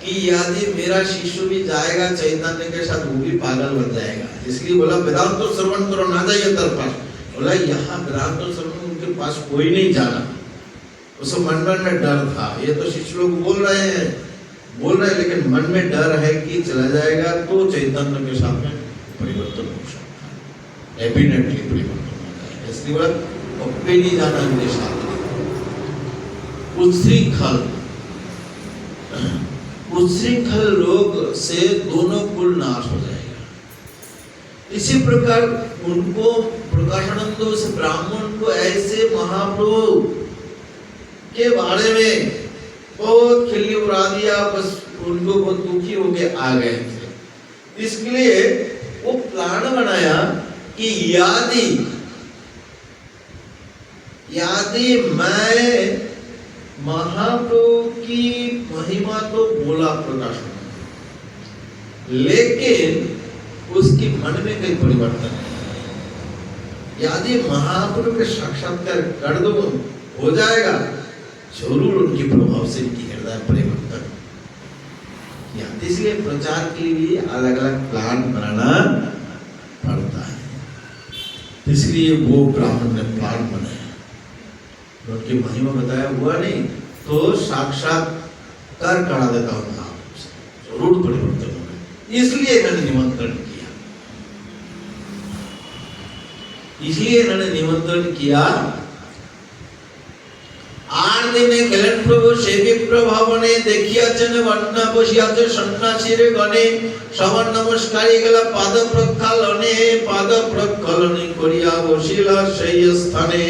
कि यदि मेरा शिष्य भी जाएगा चैतन्य के साथ वो भी पागल बन जाएगा, इसलिए बोला वेदांत तो श्रवण करो ना जाइए तर पास। बोला यहाँ वेदांत तो श्रवण उनके पास कोई नहीं जाना। उसको मन में डर था। ये तो शिष्य लोग बोल रहे हैं लेकिन मन में डर है कि चला जाएगा तो चैतन्य के साथ में परिवर्तन हो सकता है, डेफिनेटली परिवर्तन हो जाएगा। इसलिए बोला कभी नहीं जाना उनके साथ। उच्छृंखल रोग से दोनों कुल नाश हो जाएगा। इसी प्रकार उनको प्रकाशानंद उस ब्राह्मण को ऐसे महाप्रभु के बारे में बहुत खिल्ली उड़ा दिया, बस उनको बहुत दुखी होके आ गए थे। इसके लिए वो प्लान बनाया कि यदि मैं महाप्रभु की महिमा तो बोला प्रकाशानंद, लेकिन उसकी मन में कोई परिवर्तन नहीं। यदि महाप्रभु के साक्षात्कार कर दो हो जाएगा, जरूर उनके प्रभाव से इनकी हृदय परिवर्तन। इसलिए प्रचार के लिए अलग अलग प्लान बनाना पड़ता है। इसलिए वो ब्राह्मण ने प्लान बनाया, उनकी महिमा बताया हुआ नहीं तो साक्षात्कार करा देता हूँ, जरूर परिवर्तन होगा। इसलिए मैंने निमंत्रण किया। আর দিনে গেলেন প্রভু সেই বিপ্র ভবনে, দেখিয়াছেন বন্যা বসিয়াছে সন্ন্যাসীর গণে, সবার নমস্কারী গেল পাদ প্রক্ষালনে করিয়া বসিল সেই স্থানে।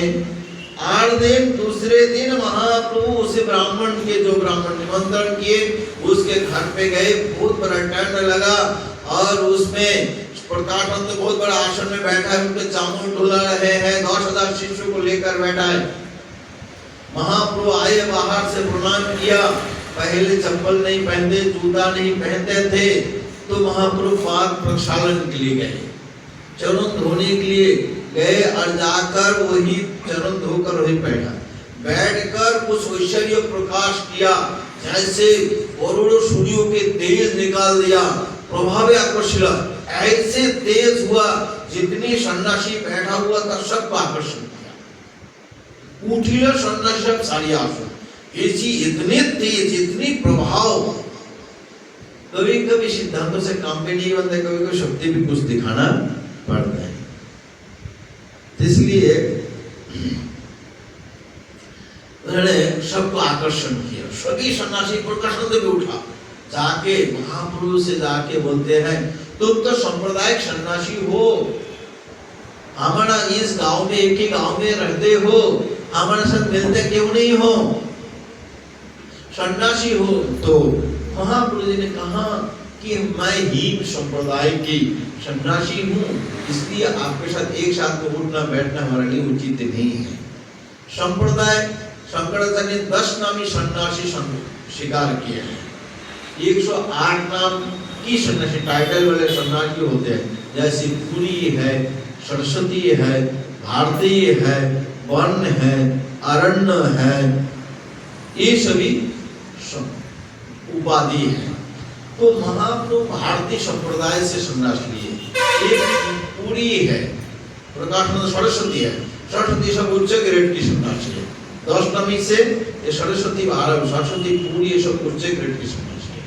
आठ दिन दूसरे दिन महाप्रभु उस ब्राह्मण के जो ब्राह्मण निमंत्रण किए उसके घर पे गए। बहुत बड़ा टेंट लगा और उसमें प्रकाशानंद बहुत बड़ा आश्रम में बैठा है, उनके चामर ढुला रहे हैं, 10,000 शिष्यों को लेकर बैठा है। महाप्रभु आए, बाहर से प्रणाम किया, पहले चप्पल नहीं पहनते, जूता नहीं पहनते थे, तो महाप्रभु पाद प्रक्षालन के लिए गए, चरण धोने के लिए गए और जाकर वही चरण धोकर वही बैठकर कुछ ऐश्वर्य प्रकाश किया, जैसे करोड़ों सूर्यों के तेज निकाल दिया, प्रभाव आकर्षण ऐसे तेज हुआ, जितनी सन्यासी बैठा हुआ था सबको आकर्षण किया, उठिया सन्यासी सब सारी आंसू, ऐसी इतने तेज, इतनी प्रभाव। कभी कभी सिद्धांतों से काम भी नहीं बनता, कभी कभी शक्ति भी कुछ दिखाना पड़ता है। इसलिए उन्होंने सबको आकर्षण किया, सभी सन्यासी प्रकाशानंद भी उठा, जाके महाप्रभु से जाके बोलते हैं, तुम तो सांप्रदायिक सन्यासी हो, हमारा इस गांव में एक ही गांव में रहते हो, हमारे साथ मिलते क्यों नहीं हो, सन्यासी हो। तो महाप्रभु जी ने कहा कि मैं हीन संप्रदाय की सन्यासी हूँ, इसलिए आपके साथ एक साथ में उठना बैठना हमारे लिए उचित नहीं है। संप्रदाय शंकराचार्य ने 10 नामी सन्यासी स्वीकार किए हैं, 108 नाम की सन्यासी टाइटल वाले सन्यासी होते हैं, जैसे पुरी है, सरस्वती है, भारती है, वन है, अरण्य है, ये सभी उपाधि है। तो महाप्रभु भारतीय संप्रदाय से सन्यास लिए। एक पुरी है, प्रकाशानंद सरस्वती है, सरस्वती सब उच्च ग्रेड की सन्यासी है, 10 नमी से ये सरस्वती भारत, सरस्वती पुरी ये सब उच्च ग्रेड की सन्यासी है,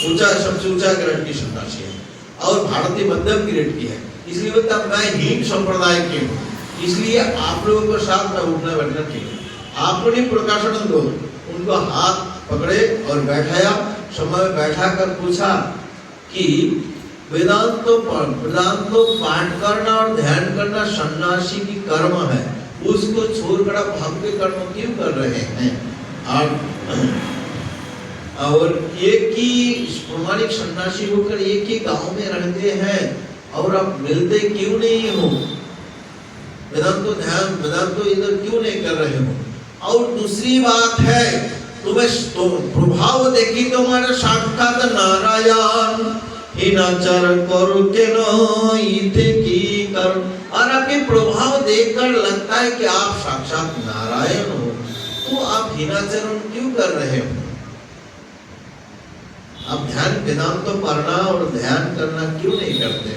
ऊंचा सबसे ऊंचा ग्रेड की सन्यासी है, और भारतीय मध्यम ग्रेड की है। इसलिए बोलता मैं हीन संप्रदाय की हूँ, इसलिए आप लोगों के साथ मैं उठना बैठना चाहिए। आपने प्रकाशानंद उनको हाथ पकड़े और बैठाया, समय बैठा कर पूछा कि वेदांत तो पाठ करना और ध्यान करना सन्यासी की कर्म है, उसको छोड़कर आप भक्ति कर्म क्यों कर रहे हैं? और एक ही प्रमाणिक सन्यासी होकर एक ही गांव में रहते हैं और आप मिलते क्यों नहीं हो? वेदांत इधर क्यों नहीं कर रहे हो? और दूसरी बात है, तुम्हें प्रभाव देखी तुम्हारे साक्षात नारायण हिनाचार करो के इथे की कर, और आपके प्रभाव देखकर लगता है कि आप साक्षात नारायण हो, तो आप हिनाचरण क्यों कर रहे हो? आप ध्यान वेदांत तो पढ़ना और ध्यान करना क्यों नहीं करते?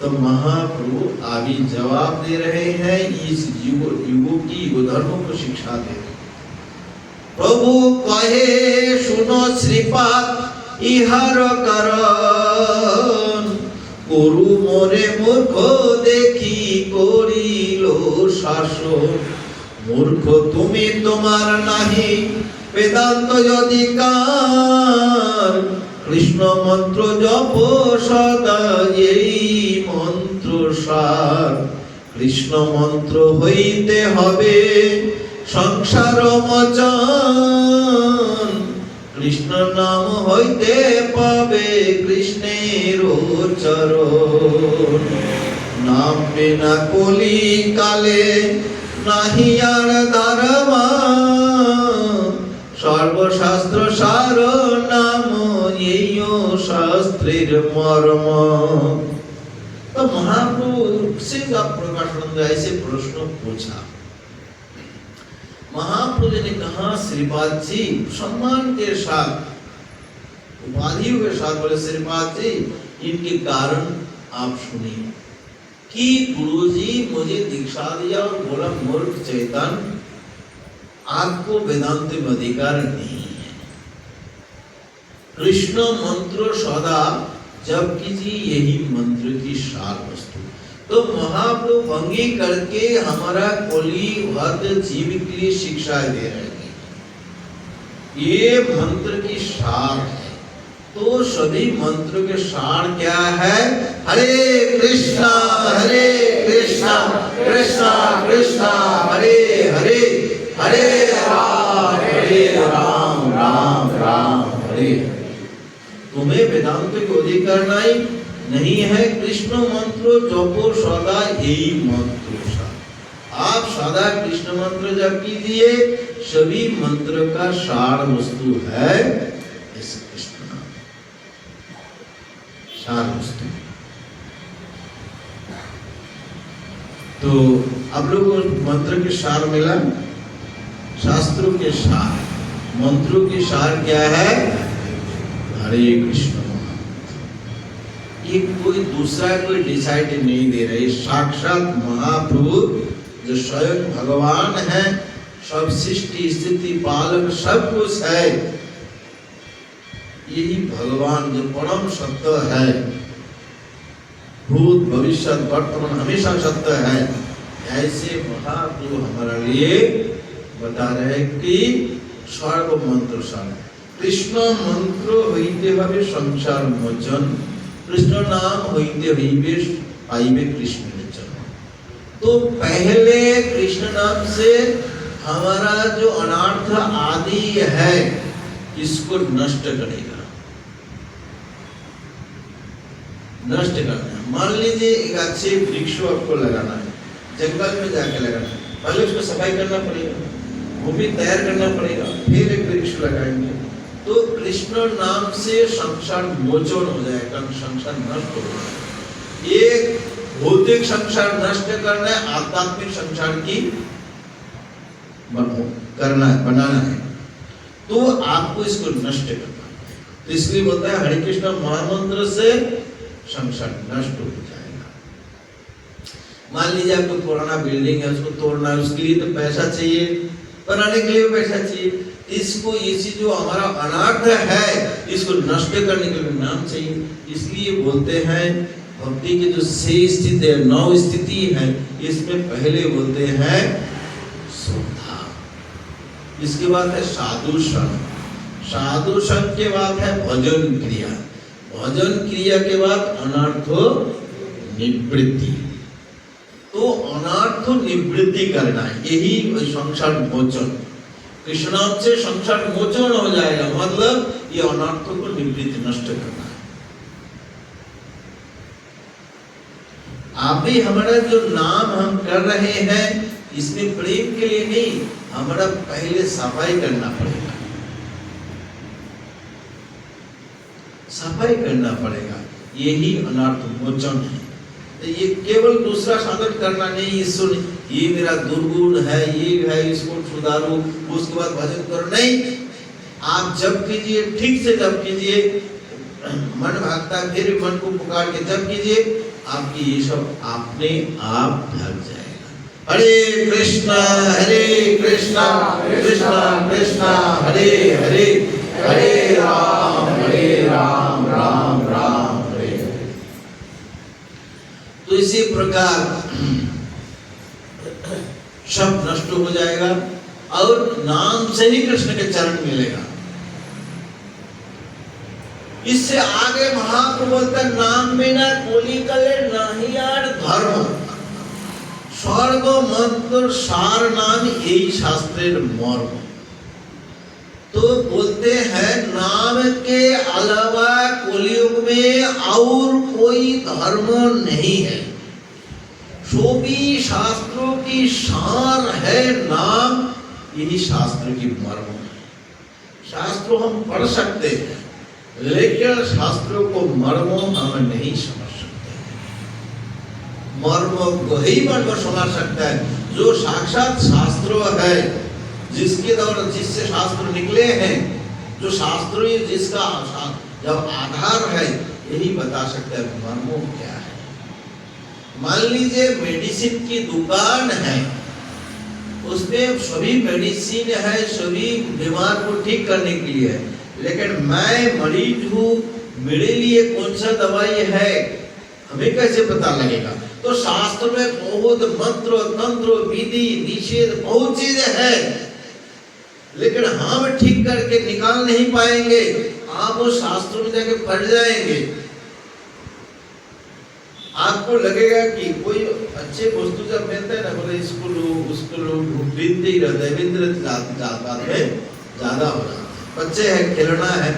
तो महाप्रभु अभी जवाब दे रहे हैं, इस युगों की धर्मों को शिक्षा दे रहे। प्रभु कहे सुनो श्रीपाद इहार करन, गुरु मोरे मूर्ख देखी करिलो शासन, मूर्ख तुमी तुम्हार नहीं वेदांत अधिकार, कृष्ण मंत्र जप सदा यही मंत्र सार, कृष्ण मंत्र হইতে হবে সংসার মোচন, কৃষ্ণ নাম হইতে পাবে কৃষ্ণের চরণ, নাম বিনা কলি কালে নাহি আর ধর্মা, সর্বশাস্ত্র সার নাম यही शास्त्रेर मर्म। तो महाप्रभु से प्रकाशानंद ऐसे प्रश्न पूछा। महाप्रभु ने कहा श्रीपाद जी सम्मान के साथ, उपाधियों के साथ बोले, श्रीपाद जी इनके कारण आप सुनिए कि गुरुजी मुझे दीक्षा दिया और बोला मूर्ख चैतन्य आपको वेदांत में अधिकार नहीं है, कृष्ण मंत्र सदा जब कीजिए यही मंत्र की सार वस्तु। तो महाप्रभु भंगी करके हमारा कोली वर्ग जीव के लिए शिक्षा दे रहे हैं, ये मंत्र की सार है। तो सभी मंत्र के सार क्या है? हरे कृष्णा कृष्णा कृष्णा हरे हरे, हरे राम राम राम हरे। तो तुम्हें वेदांत को अधिकार नहीं है। कृष्ण मंत्र जपो सदा यही मंत्र। आप सदा कृष्ण मंत्र जप कीजिए, सभी मंत्र का सार वस्तु है इस कृष्ण नाम, सार वस्तु। तो आप लोगों को मंत्र के सार मिला, शास्त्रों के सार, मंत्रों के सार क्या है? हरे कृष्ण। ये कोई दूसरा कोई डिसाइड नहीं दे रहे, साक्षात महाप्रभु जो स्वयं भगवान है, सब सृष्टि स्थिति पालक सब कुछ है, यही भगवान जो परम सत्य है, भूत भविष्य वर्तमान हमेशा सत्य है, ऐसे महाप्रभु हमारे लिए बता रहे कि सर्व मंत्र सार कृष्ण मंत्र হইতে হবে संसार मोचन, कृष्ण नाम হইতে হইবে পাইবে কৃষ্ণের জন্য। तो पहले कृष्ण नाम से हमारा जो अनर्थ आदि है इसको नष्ट करेगा, नष्ट करना है। मान लीजिए एक अच्छे वृक्ष आपको लगाना है, जंगल में जाके लगाना है, पहले उसको सफाई करना पड़ेगा, भूमि तैयार करना पड़ेगा, फिर एक वृक्ष लगाएंगे। तो कृष्ण नाम से संसार मोचन हो जाएगा, संसार नष्ट हो जाएगा। एक भौतिक संसार नष्ट करना है, आध्यात्मिक संसार की करना है, बनाना है, तो आपको इसको नष्ट करना है। तो इसलिए बोलता है हरे कृष्ण महामंत्र से संसार नष्ट हो जाएगा। मान लीजिए आपको पुराना बिल्डिंग है, उसको तोड़ना है, उसके लिए तो पैसा चाहिए, बनाने के लिए पैसा चाहिए। इसको ये चीज जो हमारा अनर्थ है इसको नष्ट करने के लिए नाम चाहिए। इसलिए बोलते हैं भक्ति की जो 6 स्थिति है, 9 स्थिति है, इसमें पहले बोलते हैं श्रद्धा, इसके बाद है साधु संग, साधु संग के बाद है भजन क्रिया, भजन क्रिया के बाद अनर्थ निवृत्ति। तो अनर्थ निवृत्ति करना है, यही संसार मोचन। कृष्ण नाम से संसार मोचन हो जाएगा, मतलब ये अनर्थ को निवृत्ति नष्ट करना है। अभी हमारा जो नाम हम कर रहे हैं इसमें प्रेम के लिए नहीं, हमारा पहले सफाई करना पड़ेगा, सफाई करना पड़ेगा, यही अनर्थ मोचन है। तो ये केवल दूसरा साधन करना नहीं, इसको ये मेरा दुर्गुण है, ये है, इसको सुधारो, उसके बाद भजन करो, नहीं। आप जप कीजिए, ठीक से जप कीजिए, मन भागता फिर मन को पुकार के जप कीजिए, आपकी ये सब अपने आप ढल जाएगा। हरे कृष्णा कृष्णा कृष्णा हरे हरे, हरे राम राम राम हरे हरे। तो इसी प्रकार सब नष्ट हो जाएगा और नाम से ही कृष्ण के चरण मिलेगा। इससे आगे महाप्रभु बोलता नाम बिना कोली कले नहीं यार धर्म, स्वर्ग मंत्र सार नाम यही शास्त्रेर मर्म। तो बोलते हैं नाम के अलावा कलियुग में और कोई धर्म नहीं है, सभी शास्त्रों की सार है नाम, यही शास्त्र की मर्म है। शास्त्रों हम पढ़ सकते हैं लेकिन शास्त्रों को मर्मों हम नहीं समझ सकते। मर्मों को ही मर्म समझ सकता है जो साक्षात शास्त्र है, जिसके द्वारा जिससे शास्त्र निकले हैं, जो शास्त्र जिसका जब आधार है, यही बता सकता है मर्मों क्या है। मान लीजिए मेडिसिन की दुकान है, उसमें सभी मेडिसिन है, सभी बीमार को ठीक करने के लिए है, लेकिन मैं मरीज हूँ, मेरे लिए कौन सा दवाई है हमें कैसे पता लगेगा? तो शास्त्र में बहुत मंत्र तंत्र विधि निषेध बहुत चीजें है, लेकिन हम ठीक करके निकाल नहीं पाएंगे। आप उस शास्त्र में जाके पढ़ जाएंगे, आपको लगेगा कि कोई अच्छे वस्तु जब मिलता है ना, बोले इसको लो उसको लो, ढूंढते ही रहता है, ज्यादा हो जाता है। बच्चे हैं, खिलौना है,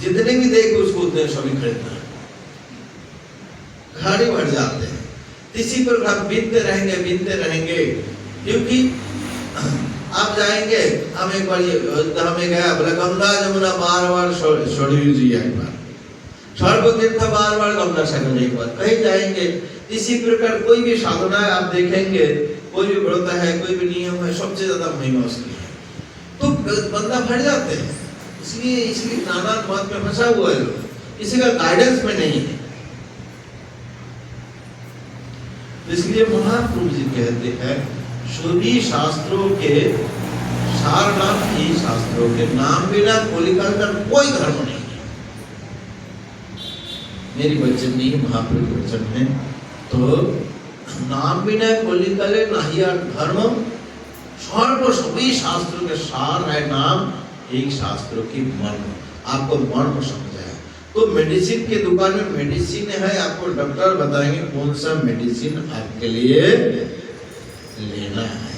जितने भी देख उसको उतने सभी खरीदना है, गाड़ी बढ़ जाते हैं। इसी पर हम बीतते रहेंगे, क्योंकि आप जाएंगे, हम एक बार अयोध्या में गया, बोला गंगा जमुना बार छोड़ी जी, एक बार सर्वतीर्थ बार गंगा सागर एक बार कहीं जाएंगे। इसी प्रकार कोई भी साधना आप देखेंगे, कोई भी व्रत है, कोई भी नियम है, सबसे ज्यादा महिमा उसकी है, तो बंदा भर जाते हैं। इसलिए नाना मत में फंसा हुआ है लोग, किसी का गाइडेंस में नहीं है। इसलिए महाप्रभु जी कहते हैं सभी शास्त्रों के सार नाम ही शास्त्रों के नाम बिना कोलिकाल का कोई धर्म नहीं है। मेरी वचन नहीं, महाप्रभु वचन है। तो नाम बिना कोलिकाले नहीं धर्म, सर्व सभी शास्त्रों के सार है नाम, एक शास्त्रों की मर्म। आपको मर्म समझाया तो मेडिसिन के दुकान में मेडिसिन है, आपको डॉक्टर बताएंगे कौन सा मेडिसिन आपके लिए लेना है।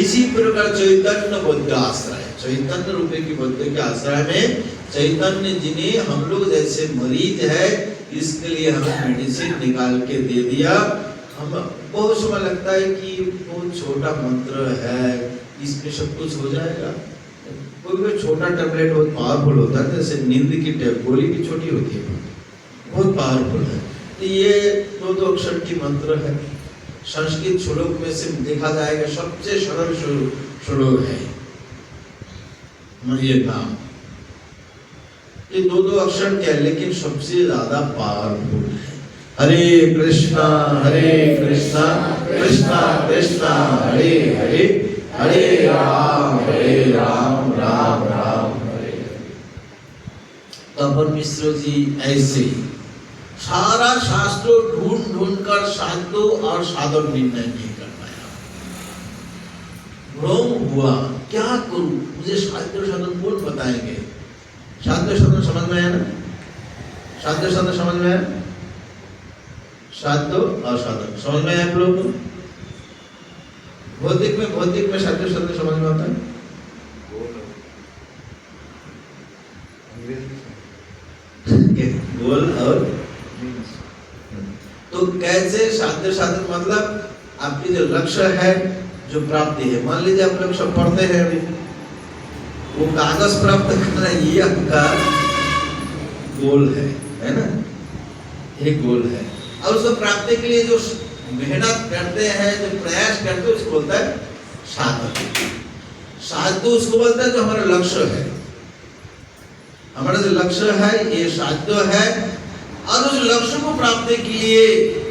इसी प्रकार चैतन्य बुद्ध आश्रय, चैतन्य रूपे की बुद्ध के आश्रय में चैतन्य जी ने हम लोग जैसे मरीज है इसके लिए हमें मेडिसिन निकाल के दे दिया। हम बहुत समय लगता है कि बहुत छोटा मंत्र है, इसमें सब कुछ हो जाएगा। कोई छोटा टैबलेट बहुत पावरफुल होता है, जैसे नींद की गोली भी छोटी होती है, बहुत पावरफुल है। तो ये 2 अक्षर की मंत्र है, संस्कृत श्लोक में से देखा जाएगा सबसे सरल श्लोक है ये नाम। ये 2 अक्षर क्या है, लेकिन सबसे ज्यादा पावरफुल है। हरे कृष्णा कृष्णा कृष्णा हरे हरे, हरे राम राम राम हरे। तपन मिश्र जी ऐसे सारा शास्त्रों ढूंढ कर साधु और साधन निर्णय नहीं कर पाया। भ्रम हुआ, क्या करूं, मुझे साध्य साधन कौन बताएंगे। साध्य साधन समझ में आया ना, साध्य साधन समझ में आया, साध्य और साधन समझ में आया आप लोगों को। भौतिक में साध्य साधन समझ में आता है, गोल और तो कैसे साध्य साधन मतलब आपकी जो लक्ष्य है, जो प्राप्ति है। मान लीजिए आप लोग सब पढ़ते हैं अभी, वो कागज प्राप्त करना ये आपका गोल है ना, ये गोल है। और उसको प्राप्ति के लिए जो मेहनत करते हैं, जो प्रयास करते हैं, उसको बोलता है साधन। साधु उसको बोलता है जो हमारा लक्ष्य है, हमारा जो लक्ष्य है ये साध्य है। और उस लक्ष्य को प्राप्ति के लिए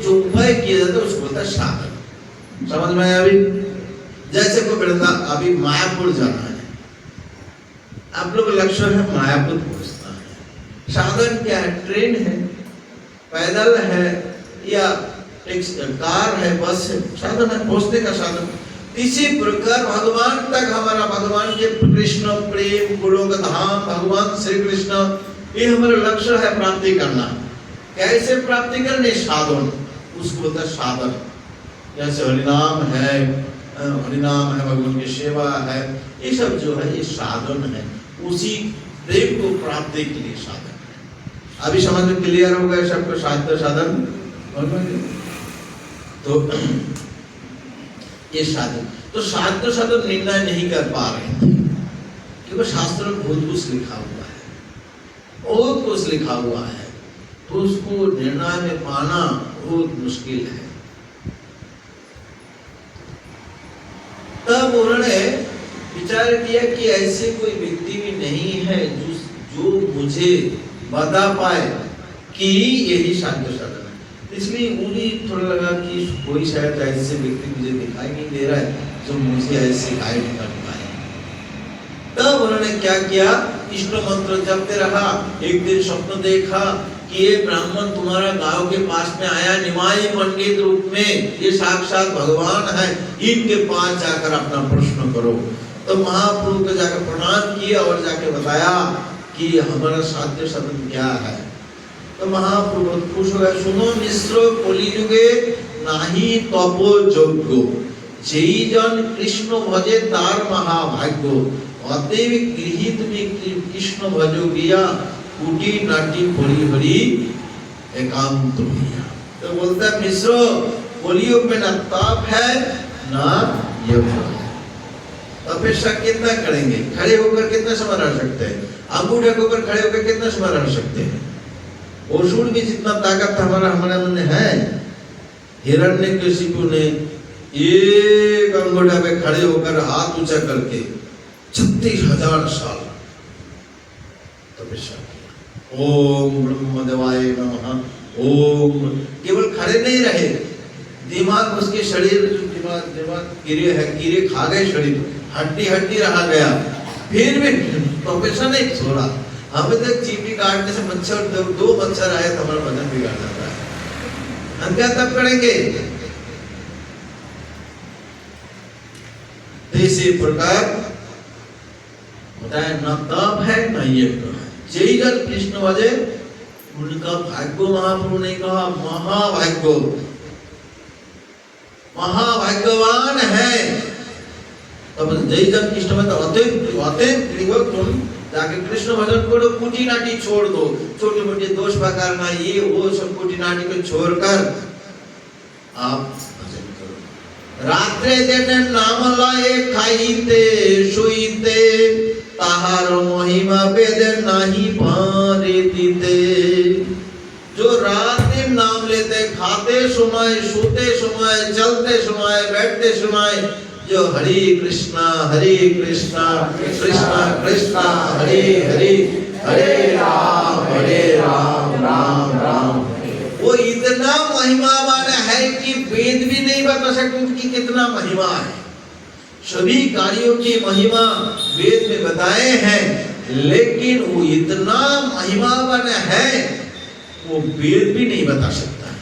जो उपाय किया जाता है उसको बोलता है साधन। समझ में आया? अभी जैसे कोई वृंदा अभी मायापुर जाना है, आप लोग लक्ष्य है मायापुर पहुंचना है, साधन क्या है? ट्रेन है, पैदल है, या कार है, बस है, साधन है, पहुंचने का साधन। इसी प्रकार भगवान तक हमारा, भगवान के कृष्ण प्रेम, गुणों का धाम, भगवान श्री कृष्ण, ये हमारा लक्ष्य है प्राप्ति करना। कैसे प्राप्ति करने? साधन, उसको बोलता है साधन। जैसे हरिनाम है, भगवान की सेवा है, ये सब जो है ये साधन है, उसी प्रेम को प्राप्ति के लिए साधन है। अभी समझ में क्लियर हो गया सबको? साध्य साधन तो ये साधन, तो साध्य साधन निर्णय नहीं कर पा रहे हैं क्योंकि शास्त्र में बहुत कुछ लिखा हुआ है, बहुत कुछ लिखा हुआ है, तो उसको निर्णय में पाना बहुत मुश्किल है। तब उन्होंने विचार किया कि ऐसे कोई व्यक्ति भी नहीं है जो मुझे बता पाए कि यही साध्य साधन है। इसलिए उन्हें थोड़ा लगा कि कोई शायद ऐसे व्यक्ति मुझे दिखाई नहीं दे रहा है जो मुझे ऐसे गाइड कर पाए। तब उन्होंने क्या किया? कृष्ण मंत्र जपते रहा। एक दिन स्वप्न देखा कि ये ब्राह्मण तुम्हारा गांव के पास में आया निमाई पंडित रूप में, ये साक्षात भगवान है, इनके पास जाकर अपना प्रश्न करो। तो महाप्रभु को जाकर प्रणाम किया और जाके बताया कि हमारा साध्य साधन क्या है। तो महाप्रभु खुश हो गए, सुनो मिश्र कलियुगे नाही तपो योग्य, जेई जन कृष्ण भजे तार महाभाग्य, अतएव गृहीत में कृष्ण भजो गिया, कुटी नाटी पड़ी हरी एकांत भैया। तो बोलता है मिश्रो कलियुग में ना ताप है ना यज्ञ है। तपस्या कितना करेंगे, खड़े होकर कितना समय रह सकते हैं, अंगूठे के ऊपर खड़े होकर कितना समय रह सकते हैं। असुर की जितना ताकत हमारे मन में है, हिरण्यकशिपु ने एक अंगूठे पे खड़े होकर हाथ ऊंचा करके 36,000 साल तपस्या किया। ओम ब्रह्मदेवाय नमः। ओम केवल खड़े नहीं रहे, दिमाग उसके शरीर दिमाग कीड़े है, कीड़े खा गए शरीर, हड्डी हड्डी रहा गया, फिर भी तपस्या नहीं छोड़ा। हमें तो चींटी काटने से मच्छर दो मच्छर आए तो हमारा वजन बिगाड़ जाता है, हम क्या तब करेंगे। इसी प्रकार बताया न तप है न यज्ञ है। जय जन कृष्ण भजे उनका भाग्य, महाप्रभु ने कहा महाभाग्य, महाभाग्यवान है। तब जय जन कृष्ण भजे अत्यंत तुम जाके कृष्ण भजन करो, कुटी नाटी छोड़ दो, छोटे मोटे दोष पकारना ये वो सब कुटी नाटी को छोड़कर आप भजन करो। रात्रे दिन नाम लाए खाईते सोईते, ताहार महिमा वेद नहीं पारे दीते। जो रात दिन नाम लेते, खाते समय, सोते समय, चलते समय, बैठते समय, जो हरे कृष्णा कृष्णा कृष्णा हरे हरे, हरे राम राम राम, वो इतना महिमावान है कि वेद भी नहीं बता सकते उनकी कितना महिमा है। सभी कार्यों की महिमा वेद में बताए हैं, लेकिन वो इतना महिमावान है वो वेद भी नहीं बता सकता है,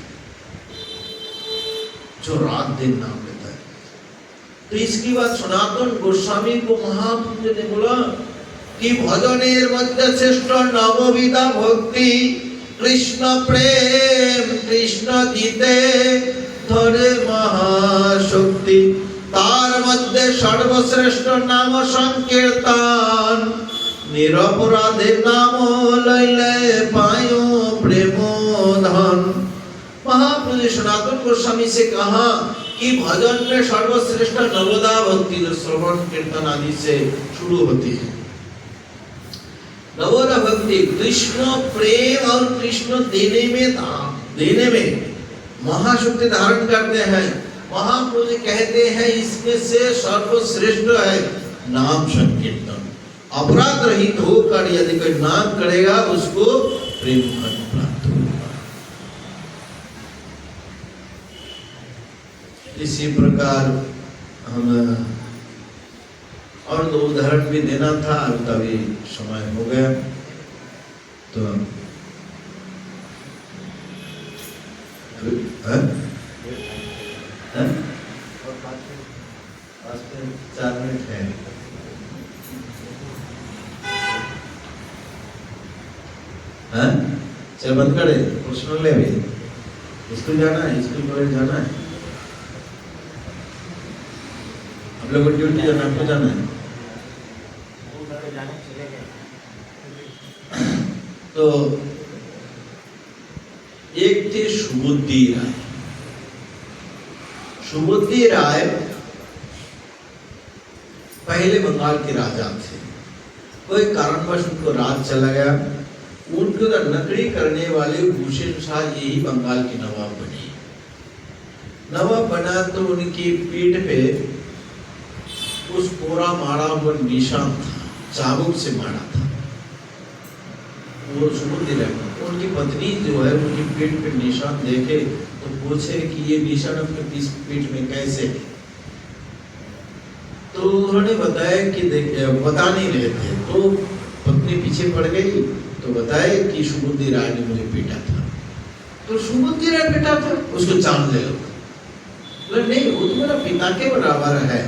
जो रात दिन नाम लेता है। तो इसकी बात सनातन गोस्वामी को महापुरुष ने बोला कि भजनेर मध्य श्रेष्ठ नवविधा भक्ति, कृष्ण प्रेम कृष्ण दीते धरे महाशक्ति, तार मध्य सर्वश्रेष्ठ नाम संकीर्तन, निरपराधे नाम लैले पायो प्रेमोधन। महापुरुष सनातन गोस्वामी से कहा कि भजन में सर्वश्रेष्ठ नवदा भक्ति जो श्रवण कीर्तन आदि से शुरू होती है। नवदा भक्ति कृष्ण प्रेम और कृष्ण देने में महाशक्ति धारण करते हैं। महापुरुष कहते हैं इसमें से सर्वश्रेष्ठ है नाम संकीर्तन। अपराध रहित होकर यदि कोई नाम करेगा उसको प्रेम फल प्राप्त होगा। इसी प्रकार हम और दो उदाहरण भी देना था, अब तभी समय हो गया तो है? 4 मिनट है। चल बंद करे, प्रश्न ले अभी स्कूल जाना है, स्कूल कॉलेज जाना है, हम लोग को ड्यूटी जाना, आपको जाना है। तो एक थे सुबुद्धि राय। सुबुद्धि राय पहले बंगाल के राजा थे। कोई कारणवश उनको राज चला गया, उनको नकली करने वाले हुसैन शाह यही बंगाल के नवाब बने। नवाब बना तो उनकी पीठ पे उस कोरा मारा हुआ निशान था, चाबुक से मारा था। वो सुबुद्धि राय उनकी पत्नी जो है उनकी पीठ पे निशान देखे तो पूछे कि ये निशान अपने पीठ में कैसे है। तो उन्होंने बताया कि बता नहीं रहे थे, तो पत्नी पीछे पड़ गई तो बताया कि सुबुद्धि राय ने मुझे पीटा था। तो सुबुद्धि राय पीटा था, उसको जान ले लो। नहीं, वो तो मेरा पिता के बराबर है।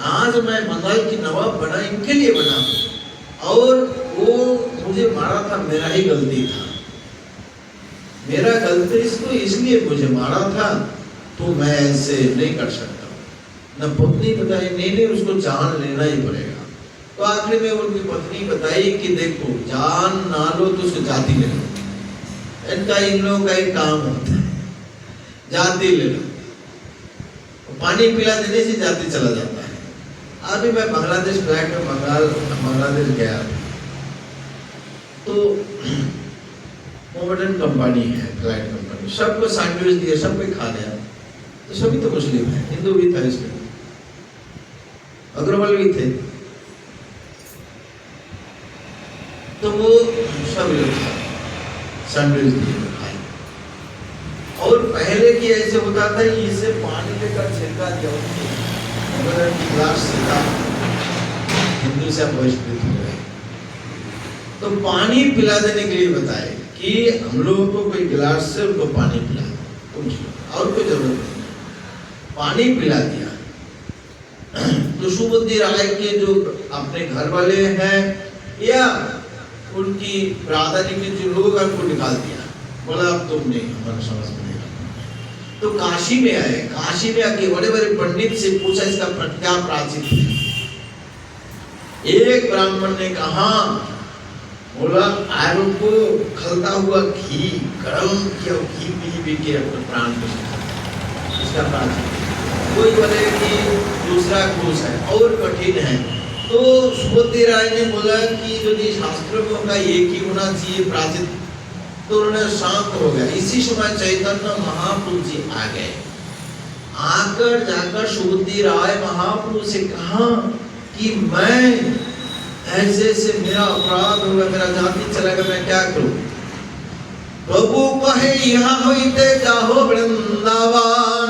आज मैं बंगाल की नवाब बना इनके लिए बना, और वो मुझे मारा था, मेरा ही गलती था, मेरा गलती इसको इसलिए मुझे मारा था, तो मैं ऐसे नहीं कर सकता। न पत्नी बताई नहीं उसको जान लेना ही पड़ेगा। तो आखिर में उनकी पत्नी बताई कि देखो जान ना लो तो उसको जाति ले लो, इनका इन लोगों का ही काम होता है, जाति ले लो। पानी पिला देने से जाति चला जाता है। अभी मैं बांग्लादेश फ्लाइट में बांग्लादेश गया, तो मोमेडन कंपनी है, फ्लाइट कंपनी, सबको सैंडविच दिए, सबको खा लिया। तो सभी तो मुस्लिम है, हिंदू भी था इसमें, अग्रवाल भी थे, तो वो सब लोग सैंडविच दिए खाए। और पहले की ऐसे होता था, इसे पानी लेकर छिड़का दिया अगर गिलास से था, हिंदू से बहिष्कृत हो गए। तो पानी पिला देने के लिए बताए कि हम लोगों को कोई गिलास से उनको पानी पिला दो, और कोई जरूरत नहीं, पानी पिला दिया। तो सुबुद्धि राय के जो अपने घर वाले हैं या उनकी बिरादरी के जो लोग हैं उनको निकाल दिया, बोला अब तुम नहीं, हमारा समझ में नहीं। तो काशी में आए, काशी में आके बड़े बड़े पंडित से पूछा इसका क्या प्राचीन है। एक ब्राह्मण ने कहा, बोला आलू को खलता हुआ घी गर्म किया, घी पी के अपने प्राण को इसका प्राचीन। कोई बोले कि दूसरा कोश है और कठिन है। तो सुबुद्धि राय ने बोला कि यदि शास्त्रों में उनका एक ही होना चाहिए प्राचीन, तो उन्होंने शांत हो गया। इसी समय चैतन्य महाप्रभु जी आ गए। आकर जाकर सुबुद्धि राय महाप्रभु से कहा कि मैं ऐसे से मेरा अपराध होगा, मेरा जाति चला गया, मैं क्या करूं। प्रभु कहे यहाँ होते जाहो वृंदावन,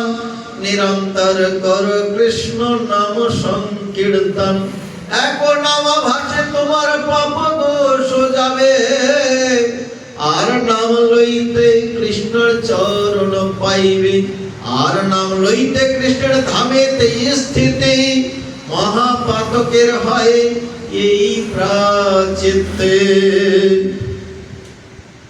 निरंतर कर कृष्ण नाम संकीर्तन, एको नाम भाषे तुम्हार पाप दोष हो जावे, आर नाम लइते कृष्ण चरण पाइबे, आर नाम लइते कृष्ण धामे ते स्थिति, महापातकेर হয় यही प्राचित्ते।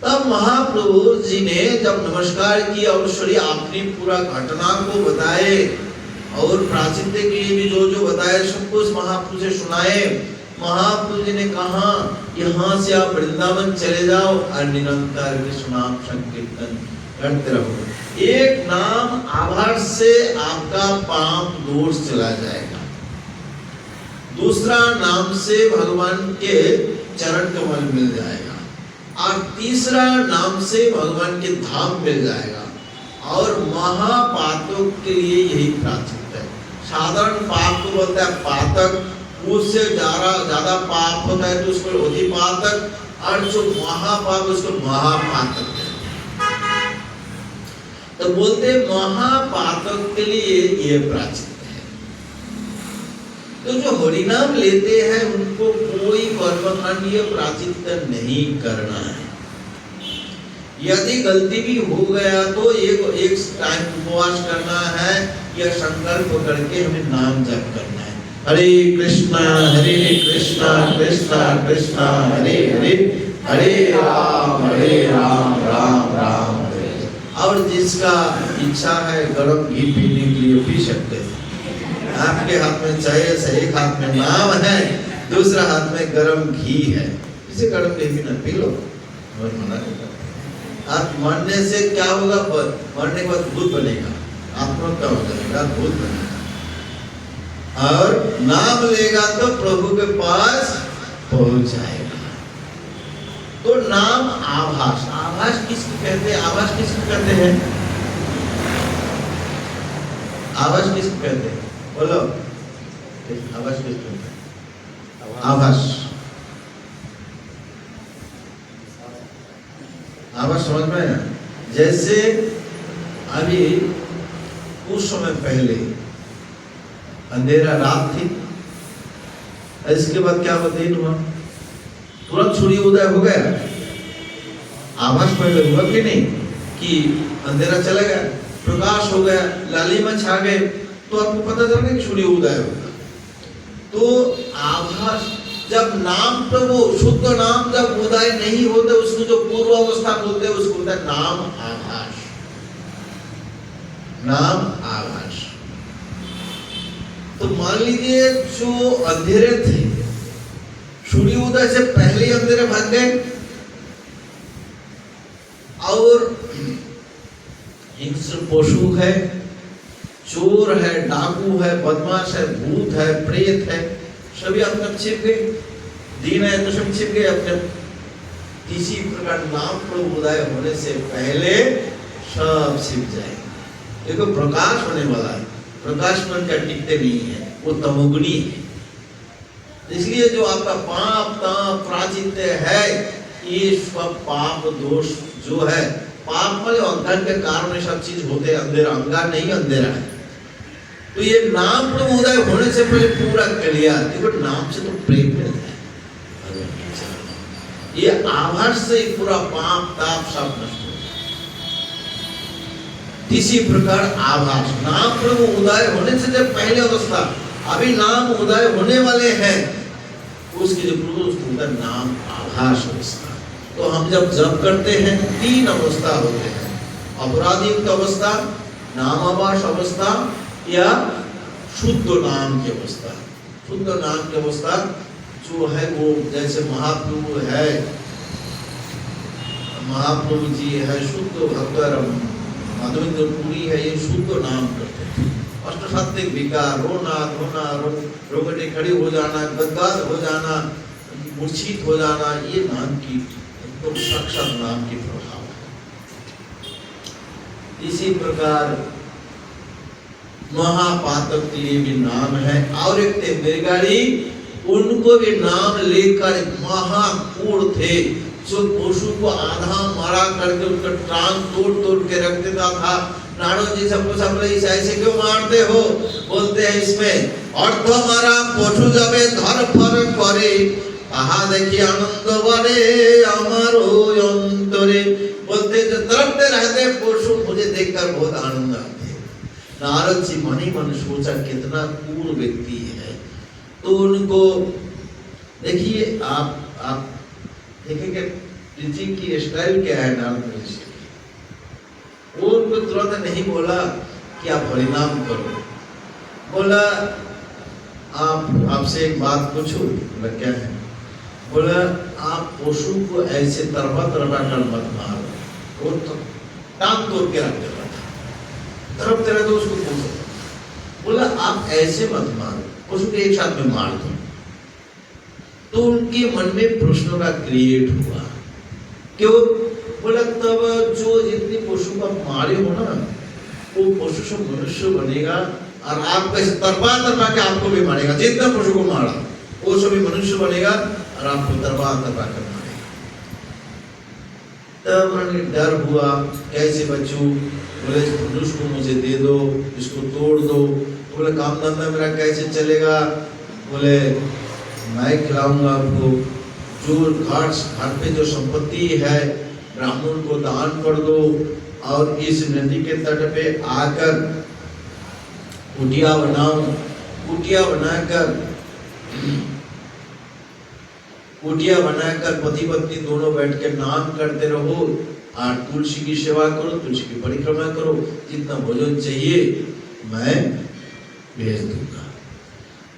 तब महाप्रभु जी ने जब नमस्कार किया और श्री अपनी पूरा घटना को बताए और प्राचित्य के लिए भी जो जो बताया सब कुछ महाप्रभु से सुनाए। महाप्रभु जी ने कहा यहाँ से आप वृंदावन चले जाओ और निरंतर कृष्ण नाम संकीर्तन करते रहो। एक नाम आभार से आपका पाप दोष चला जाएगा, दूसरा नाम से भगवान के चरण कमल मिल जाएगा, और तीसरा नाम से भगवान के धाम मिल जाएगा। और महापातों के लिए यही प्राचीन है। साधारण पाप को बोलता है पातक, उससे ज्यादा पाप होता है तो उसको अधिपातक, और जो महापाप उसको महापातक है। तो बोलते महापातक के लिए ये प्राचीन है। तो जो हरिनाम लेते हैं उनको कोई कर्मकांडीय प्राचित्य नहीं करना है। यदि गलती भी हो गया तो एक टाइम उपवास करना है या संकल्प करके हमें नाम जप करना है। हरे कृष्णा कृष्णा कृष्णा हरे हरे, हरे राम राम राम हरे। और जिसका इच्छा है गरम घी पीने के लिए पी सकते हैं। आपके हाथ में चाहिए से एक हाथ में नाम है, दूसरा हाथ में गरम घी है, इसे गरम घी भी ना पी लो, और मना नहीं करता। आप मरने से क्या होगा, मरने के बाद भूत बनेगा, आत्महत्या हो जाएगा, भूत बनेगा। और नाम लेगा तो प्रभु के पास पहुंच जाएगा। तो नाम आभास, आभास किसको कहते हैं? आभास किसको कहते हैं? आभास किसको कहते हैं? बोलो, आभास किसको कहते हैं? आभास, आवाज समझ में आया? जैसे अभी कुछ समय पहले अंधेरा रात थी, इसके बाद क्या हुआ, दिन हुआ, तुरंत सूर्य उदय हो गया। आभास पहले हुआ कि नहीं कि अंधेरा चला गया, प्रकाश हो गया, लालिमा छा गए, तो आपको पता चल गया कि सूर्य उदय होगा। तो आभास, जब नाम तो वो शुद्ध नाम जब उदय नहीं होते उसको जो पूर्व अवस्था बोलते हैं उसको बोलते हैं नाम आभास, नाम आभास। तो मान लीजिए जो अंधेरे थे सूर्योदय से पहले ही अंधेरे भाग गए। और हिंस्र पशु है, चोर है, डाकू है, बदमाश है, भूत है, प्रेत है, सभी अपने छिप गए। दिन है तो सब छिप गए अपने। इसी प्रकार नाम प्रबोधय होने से पहले सब छिप जाएंगे। देखो प्रकाश होने वाला है, प्रकाश मन का टिकते नहीं है, वो तमोगुणी है। इसलिए जो आपका पाप ताप प्राचित्य है, ये सब पाप दोष जो है, पाप वाले अज्ञान के कारण ये सब चीज होते हैं। अंधेरा अंगार नहीं, अंधेरा है। तो ये नाम प्रबोधय होने से पहले पूरा क्लियर। देखो नाम से तो प्रेम मिलता है, ये आभास से पूरा पाप ताप सब नष्ट हो। इसी प्रकार आभास नाम प्रभु उदय होने से जब पहले अवस्था, अभी नाम उदय होने वाले हैं, उसकी जो पूर्व नाम आभास अवस्था। तो हम जब जप करते हैं 3 अवस्था होते हैं, अपराधी युक्त अवस्था, नाम आभास अवस्था या शुद्ध नाम की अवस्था। शुद्ध नाम की अवस्था जो है वो जैसे महाप्रभु है, महाप्रभु जी है शुद्ध भक्त, माधवेंद्र पुरी है, ये शुद्ध नाम करते थे। अष्टसात्विक विकार, रोना धोना, रोगटे खड़ी हो जाना, गदगद हो जाना, मूर्छित हो जाना, ये नाम की तो साक्षात नाम की प्रभाव है। इसी प्रकार महापातक के लिए भी नाम है। और एक थे मृगाड़ी, उनको भी नाम लेकर महाकूड़ थे, जो पशु को आधा मारा करके उसका टांग तोड़ तोड़ के रख देता था। नारद जी सबको सब ऐसे क्यों मारते हो? बोलते हैं इसमें अर्थ मारा पशु जबे धर फर करे, आहा देखिए आनंद बड़े अमरो अंतरे। बोलते जो तड़पते रहते पशु, मुझे देखकर बहुत आनंद आते। नारद जी मन ही मन सोचा कितना क्रूर व्यक्ति है। तो उनको देखिए आप देखेंगे टीचिंग की स्टाइल क्या है नारद ऋषि की। वो उनको तुरंत नहीं बोला कि आप हरिनाम करो, बोला आपसे एक बात पूछूं। बोला क्या है? बोला आप पशु को ऐसे तरबा कर मत मारो, वो तो टांग तोड़ के रख देता था, तरफ तरह तो उसको पूछो। बोला आप ऐसे मत मारो, पशु के एक साथ में मार दो। तो उनके मन में प्रश्नों का क्रिएट हुआ, क्यों? बोला तब जो जितनी पशु का मारे हो ना, वो पशु से मनुष्य बनेगा और आप कैसे तरबा के आपको भी मारेगा। जितना पशु को मारा वो सभी मनुष्य बनेगा और आपको तरबा कर मारेगा। तब उन्हें डर हुआ, कैसे बच्चों? बोले धनुष को मुझे दे दो, इसको तोड़ दो। बोले काम धंधा मेरा कैसे चलेगा? बोले मैं खिलाऊंगा आपको, जो घाट पे जो संपत्ति है ब्राह्मण को दान कर दो, और इस नदी के तट पे आकर कुटिया बनाओ, कुटिया बनाकर पति पत्नी दोनों बैठ के नाम करते रहो और तुलसी की सेवा करो, तुलसी की परिक्रमा करो। जितना भोजन चाहिए मैं भेज दूंगा।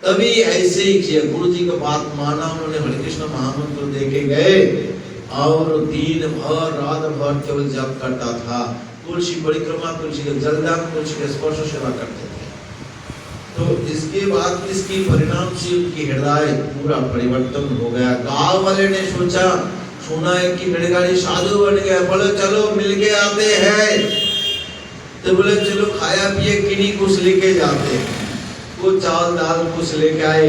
तभी ऐसे ही किया, गुरु जी का बात माना, उन्होंने हरे कृष्ण महामंत्र देके गए और दिन भर रात भर केवल जप करता था। तुलसी परिक्रमा, तुलसी का जलदान, तुलसी का स्पर्श सेवा करते थे। तो इसके बाद इसकी परिणाम से उनकी हृदय पूरा परिवर्तन हो गया। गांव वाले ने सोचा, सुना है कि मृगाड़ी साधु बन गया, बोले चलो मिल के आते हैं। तो बोले चलो खाया पिए किन्हीं कुछ लेके जाते हैं। वो चावल दाल कुछ लेके आए,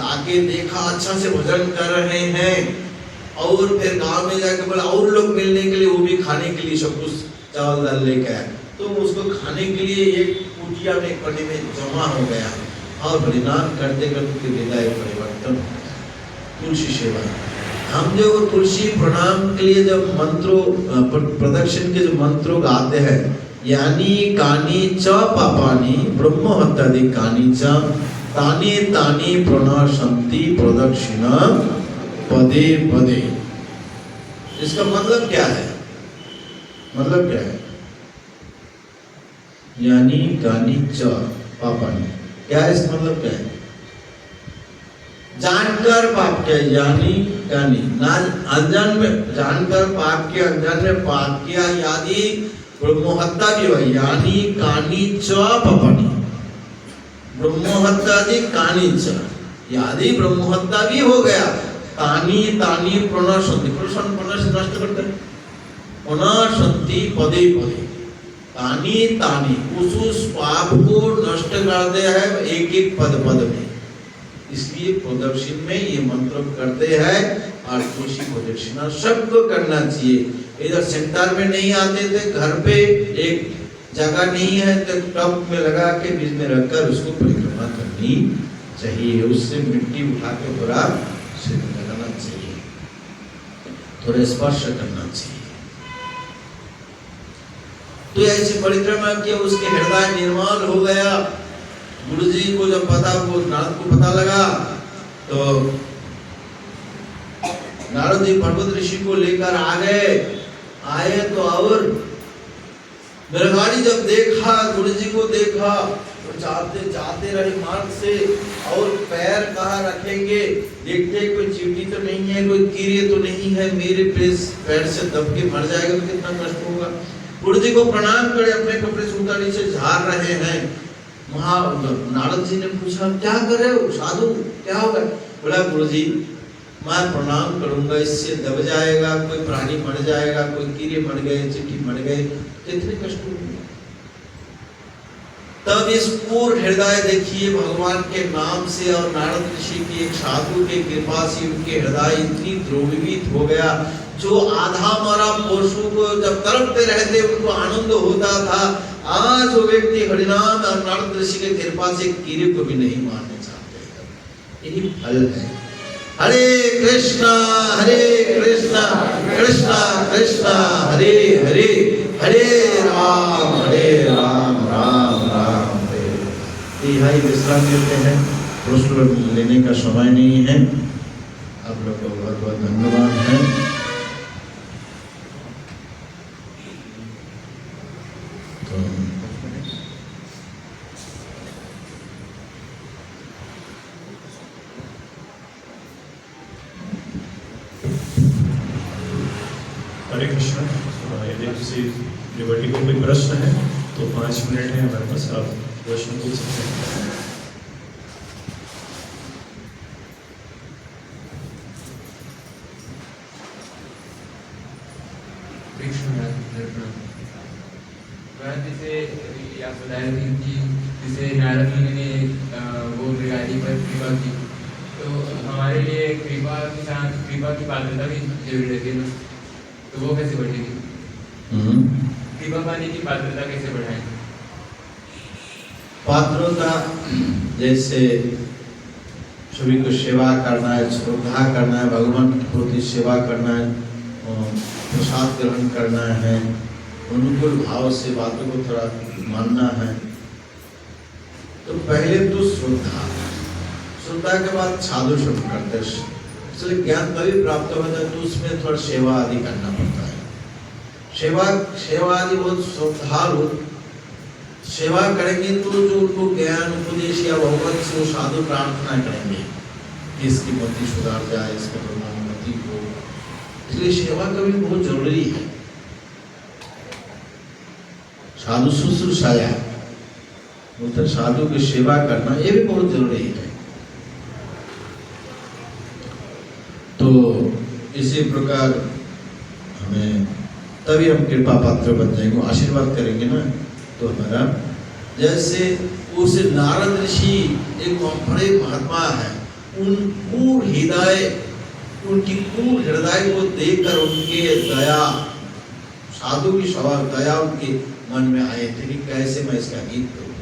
आके देखा अच्छा से भोजन कर रहे हैं। और फिर गांव में जाके बोला और लोग मिलने के लिए, वो भी खाने के लिए सब कुछ चावल दाल लेके आए। तो उसको खाने के लिए एक कुटिया में कोने में जमा हो गया और परिणाम करते करते हृदय परिवर्तन। तुलसी सेवा, हम जो तुलसी प्रणाम के लिए जब मंत्रों प्रदक्षिण के जो मंत्रों गाते हैं, यानी कानी च पापानि ब्रह्म हत्यादि कानी च तानि तानि प्रणाशंति प्रदक्षिणा पदे पदे। इसका मतलब क्या है? मतलब क्या है? यानी कानी च पापानि, क्या है इसका मतलब क्या है? जानकर पाप किया यानी यानी ना अनजान में जानकर पाप किया, अनजान में पाप किया यानी ब्रह्महत्या भी हुआ यानी कानी चपपनी ब्रह्महत्यादि कानी च यानी ब्रह्महत्या भी हो गया। तानी तानी प्रणशंति प्रणशन प्रणश नष्ट करते हैं प्रणशंति पदे पदे तानी तानी उस पाप को नष्ट करते हैं एक एक पद पद में। इसलिए प्रदक्षिण में ये मंत्र करते हैं और तुलसी प्रदक्षिणा सबको करना चाहिए। इधर सेंटर में नहीं आते थे, घर पे एक जगह नहीं है तो टब में लगा के बीच में रखकर उसको परिक्रमा करनी चाहिए। उससे मिट्टी उठा के थोड़ा सिर में लगाना चाहिए, थोड़ा स्पर्श करना चाहिए। तो ऐसी परिक्रमा किया, उसके हृदय निर्मल हो गया। गुरु जी को जब पता वो नारद को पता लगा तो नारद जी पर्वत ऋषि को लेकर आ गए। आए तो और मेघाड़ी जब देखा, गुरु जी को देखा तो जाते जाते रहे मार्ग से और पैर कहाँ रखेंगे, देखते कोई चींटी तो नहीं है, कोई कीड़े तो नहीं है, मेरे पैर से दब के मर जाएगा तो कितना कष्ट होगा। गुरु जी को प्रणाम करे, अपने कपड़े से उतारी से झाड़ रहे हैं। वहाँ नारद जी ने पूछा क्या कर रहे हो साधु, क्या होगा? बोला गुरु जी मैं प्रणाम करूंगा, इससे दब जाएगा, कोई प्राणी मर जाएगा, कोई कीड़े मर गए, चींटी मर गए, कितने कष्ट होंगे। तब इस पूर्ण हृदय देखिए भगवान के नाम से और नारद ऋषि की एक साधु के कृपा से उनके हृदय इतनी द्रवीभूत हो गया। जो आधा मरा पशु को जब तड़पते रहते उनको आनंद होता था, आज वो व्यक्ति हरिनाम और नारद ऋषि के कृपा से कीड़े को भी नहीं मारने चाहते। यही फल है। हरे कृष्णा कृष्णा कृष्णा हरे हरे, हरे राम राम राम हरे। यही विश्राम लेते हैं, प्रश्न लेने का समय नहीं है। आप लोग को बहुत बहुत धन्यवाद है। हरे कृष्ण। यदि किसी डिवोटी को कोई प्रश्न है तो 5 मिनट है हमारे पास, आप प्रश्न पूछ सकते हैं। जैसे आप बता रहे थे कि जैसे नारद मुनि ने वो मृगादी पर कृपा की, तो हमारे लिए कृपा के साथ कृपा की पात्रता भी जरूरी रहती है ना, तो वो कैसे बढ़ेगी? कृपा पाने की पात्रता कैसे बढ़ाएं? पात्रता जैसे सभी को सेवा करना है, श्रद्धा करना है, भगवान के प्रति सेवा करना है, प्रसाद ग्रहण करना है, अनुकूल भाव से बातों को थोड़ा मानना है। तो पहले तो श्रद्धा के बाद साधु शुभ करते, इसलिए ज्ञान तभी प्राप्त होता है। तो उसमें थोड़ा सेवा आदि करना पड़ता है। सेवा आदि बहुत श्रद्धालु सेवा करेंगे तो जो उनको ज्ञान उपदेश या भगवत से वो साधु प्रार्थना करेंगे कि इसकी मति सुधार जाए, इसका मति हो। इसलिए सेवा का भी बहुत जरूरी है। साधु शुश्रूषाया मतलब साधु की सेवा करना, ये भी बहुत जरूरी है। तो इसी प्रकार हमें तभी हम कृपा पात्र बन जाएंगे, आशीर्वाद करेंगे ना। तो हमारा जैसे उस नारद ऋषि एक बड़े महात्मा है, उनको हृदय उनकी पूर्ण हृदय को देखकर उनके दया साधु की स्वभाव दया उनके मन में आए थे कि कैसे मैं इसका गीत करूं।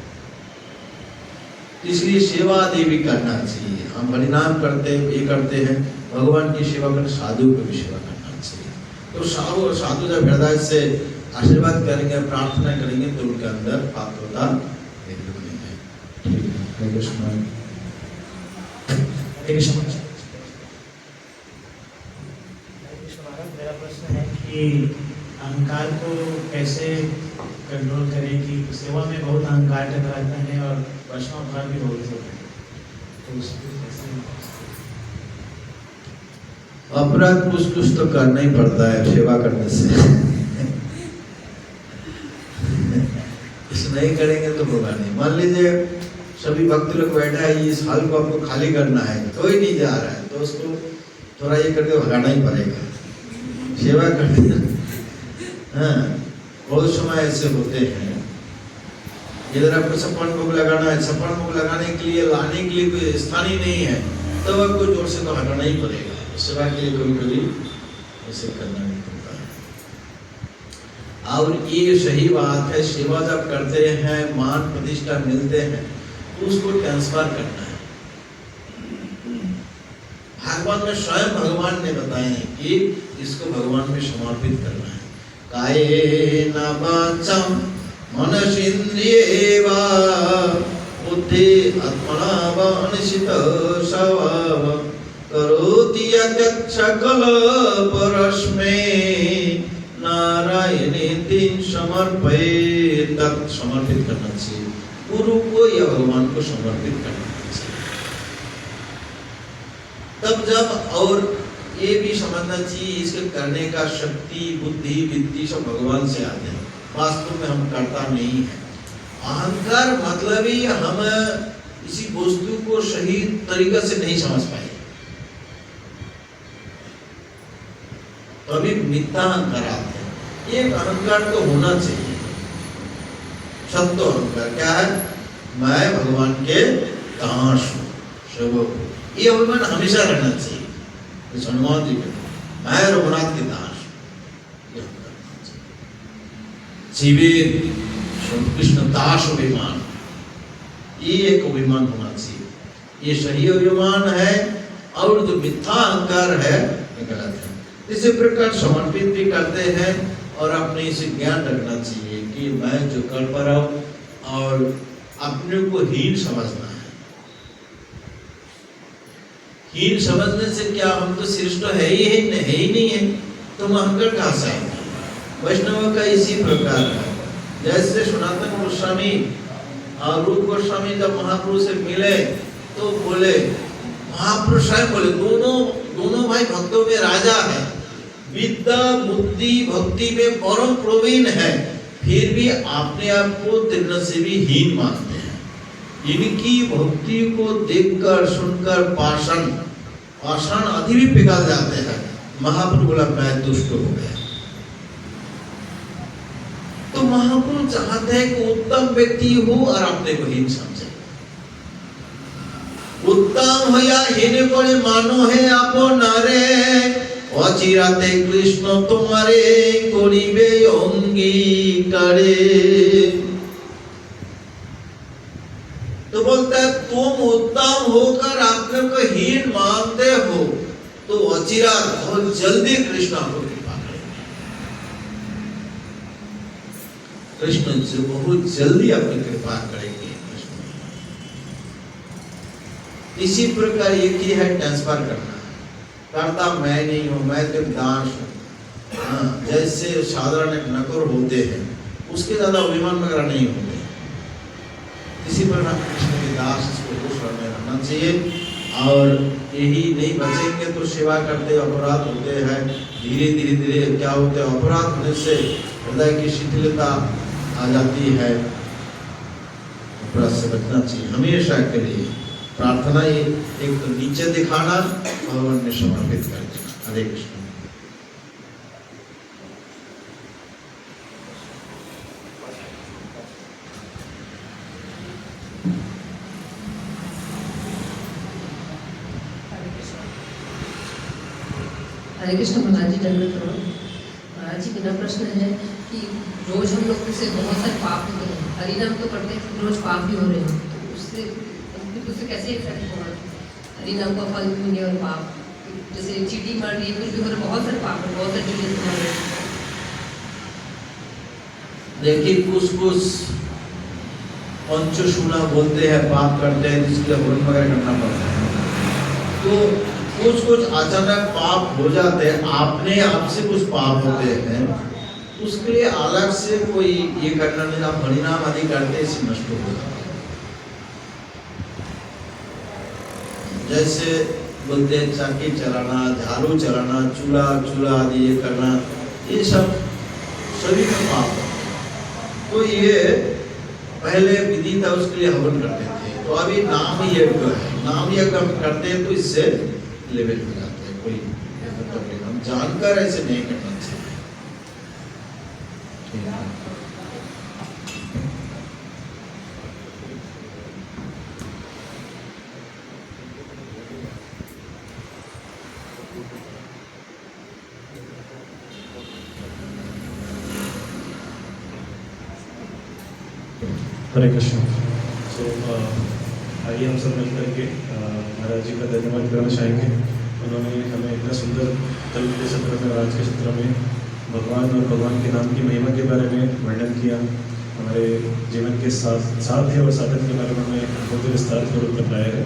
इसलिए सेवा देवी करना चाहिए। हम हरिनाम करते ये करते हैं, भगवान की सेवा कर, साधु को भी सेवा करना चाहिए। तो साधु जब हृदय से आशीर्वाद करेंगे, प्रार्थना करेंगे तो उनके अंदर पात्रता मेरा प्रश्न है कि अहंकार को कैसे कंट्रोल करें कि सेवा में बहुत अहंकार टकराता है और वैष्णव भाव भी बहुत होता है। तो उसमें कैसे अपराध कुछ तो करना ही पड़ता है सेवा करने से। कुछ नहीं करेंगे तो होगा नहीं। मान लीजिए सभी भक्त लोग बैठा है, इस हाल को आपको खाली करना है, कोई नहीं जा रहा है, तो उसको थोड़ा ये करके भगाना ही पड़ेगा, सेवा करने। हाँ, बहुत समय ऐसे होते हैं, इधर आपको छप्पन भोग लगाना है, छप्पन भोग लगाने के लिए लाने के लिए कोई स्थान ही नहीं है, तो आपको जोर से तो हटाना ही पड़ेगा। सेवा के लिए कभी कभी ऐसे करना नहीं पड़ता है। और ये सही बात है, सेवा जब करते हैं, मान प्रतिष्ठा मिलते हैं, तो उसको ट्रांसफर करना है। भगवान में स्वयं भगवान ने बताए हैं कि इसको भगवान में समर्पित करना है। कायेन वाचं मनसेन्द्रियेर्वा बुद्धि आत्मना वा निश्चितः स्वभावः करोति यत् सकल परस्मै नारायणेति समर्पयेत्। तत् समर्पित करना चाहिए गुरु को या भगवान को समर्पित करना चाहिए। तब जब और ये भी समझना चाहिए इसके करने का शक्ति बुद्धि विद्धि सब भगवान से आते हैं, वास्तव में हम करता नहीं है। अहंकार मतलब ही हम इसी वस्तु को सही तरीके से नहीं समझ पाए, तभी मिथ्या अहंकार आते हैं। एक अहंकार तो होना चाहिए, सत्य अहंकार क्या है? मैं भगवान के दास हूँ, सेवक हूँ, ये अभिमान हमेशा रहना चाहिए। हनुमान जी कहते मैं रघुनाथ के दास, जीवित कृष्ण दास अभिमान, ये एक अभिमान होना चाहिए। ये सही अभिमान है, और जो मिथ्या अहंकार है ये गलत है। इसी प्रकार समर्पित भी करते हैं, और अपने इसे ज्ञान रखना चाहिए कि मैं जो कर पा रहा हूँ, और अपने को हीन समझना है। हीन समझने से क्या, हम तो श्रेष्ठ है ही नहीं है, तो हम अहंकार कहाँ से आएंगे? वैष्णव का इसी प्रकार है। जैसे सनातन गोस्वामी और रूप गोस्वामी जब महापुरुष से मिले तो बोले, महापुरुष बोले दोनों भाई भक्तों में राजा है, विद्या बुद्धि भक्ति में परम प्रवीण है, फिर भी अपने आप को दिव्य से भी हीन मानते हैं। इनकी भक्ति को देखकर सुनकर पाषाण आदि भी पिघल जाते हैं। महापुरुष बोला मैं दुष्ट हो गया। तो महापुरुष चाहते हैं कि उत्तम व्यक्ति हो और अपने को हीन समझे। उत्तम हो या हीन कोई मानो है आपो नारे, अचिराते कृष्ण तुम्हारे करिबे अंगीकारे। तो बोलता है तुम उत्तम होकर अपने को हीन मानते हो, तो अचिरात बहुत जल्दी कृष्ण आपको कृपा करेंगे। कृष्ण बहुत जल्दी अपनी कृपा करेंगे। इसी प्रकार एक ही है ट्रांसफर करना, करता मैं नहीं हूँ, मैं तो दास हूँ। जैसे साधारण एक नौकर होते हैं, उसके ज्यादा अभिमान वगैरह नहीं होते। इसी प्रकार कृष्ण के दास इसको दूसरा में रहना चाहिए। और यही नहीं बचेंगे तो सेवा करते अपराध होते हैं, धीरे धीरे क्या होते हैं, अपराध होने से हृदय की शिथिलता आ जाती है। अपराध से बचना चाहिए हमेशा के लिए। प्रार्थना ये एक तो नीचे दिखाना, भगवान में समर्पित कर देना। हरे कृष्ण। हरे कृष्ण। महाराज जी दंडवत प्रणाम। महाराज जी मेरा प्रश्न है कि रोज हम लोग से बहुत सारे पाप होते हैं, हरिनाम तो करते हैं, रोज पाप भी हो रहे हैं, तो उससे कैसे इफेक्ट होगा? हरिनाम का फल भी नहीं और पाप, जैसे चीटी मार रही है, कुछ भी हो रहा है, बहुत सारे पाप है, बहुत सारे चीजें तुम्हारे। देखिए कुछ पंचशूला बोलते हैं, पाप करते हैं, जिसके हवन वगैरह करना पड़ता है। तो कुछ अचानक पाप हो जाते हैं, आपने आपसे कुछ पाप होते हैं, उसके लिए अलग से कोई ये करना नहीं। आप हरिनाम आदि करते हैं, इससे नष्ट हो जाता है। जैसे बोलते हैं चाकी चलाना, झाड़ू चलाना, चूल्हा आदि ये करना, ये सब शरीर में पाप है। तो ये पहले विधि था, उसके लिए हवन करते थे। तो अभी नाम यज्ञ है, नाम यज्ञ हम करते हैं तो इससे लेवल हो जाते हैं। कोई मतलब नहीं, हम जानकर ऐसे नहीं करना चाहिए। हरे कृष्ण। सो आइए हम सब मिलकर के महाराज जी का धन्यवाद करना चाहेंगे। उन्होंने हमें इतना सुंदर कल के सत्र में, आज के सत्र में भगवान और भगवान के नाम की महिमा के बारे में वर्णन किया। हमारे जीवन के साथ है और साधन के बारे में हमें बहुत ही विस्तार पूर्वक बताया है।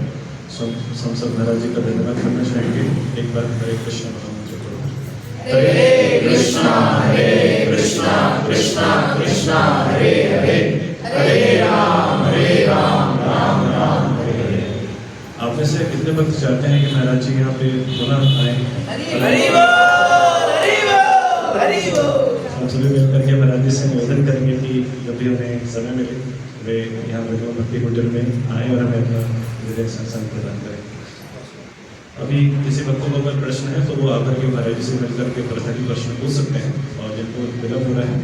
सो हम सब महाराज जी का धन्यवाद करना चाहेंगे। एक बार हरे कृष्ण महामंत्र करो। हरे कृष्णा कृष्णा कृष्णा हरे हरे, हरे राम राम राम हरे हरे। आप में से कितने भक्त चाहते हैं कि महाराज जी यहाँ पे पुनः आए? हम सभी मिलकर के महाराज जी से निवेदन करेंगे कि जब भी उन्हें समय मिले वे यहाँ भगवान भक्ति कुटीर में आए और हमें अपना हृदय सत्संग प्रदान करें। अभी किसी भक्तों को अगर प्रश्न है तो वो आकर के महाराज जी से मिलकर के पर्सनली प्रश्न पूछ सकते हैं। और जिनको विलम्ब हो रहा है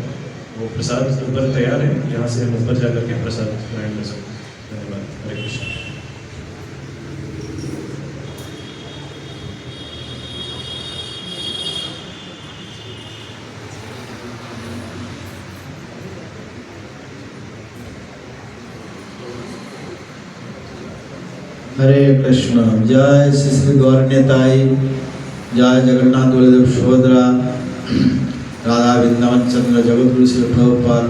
वो प्रसाद ऊपर तैयार है, यहाँ से हम ऊपर जाकर के प्रसाद ग्रहण कर सकते हैं। धन्यवाद। हरे कृष्ण। हरे कृष्ण। जय श्री श्री गौरनिताई, जय जगन्नाथ बलदेव सुभद्रा, राधा वृंदावन चंद्र जगतगुरु श्री प्रभुपाद,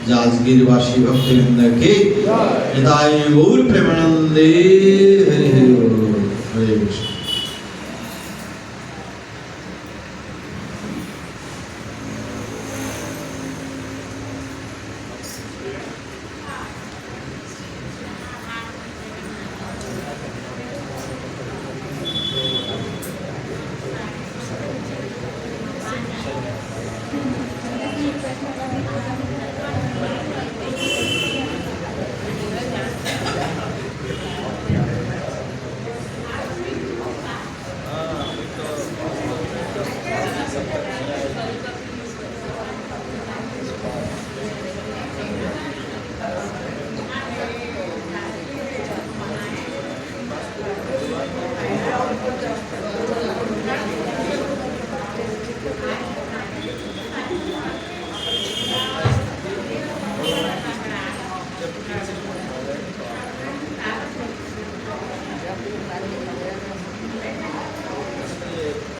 जाजगीरवासी भक्तवृंद की निताई गौर प्रेमानंदे। हरे हरे कृष्ण।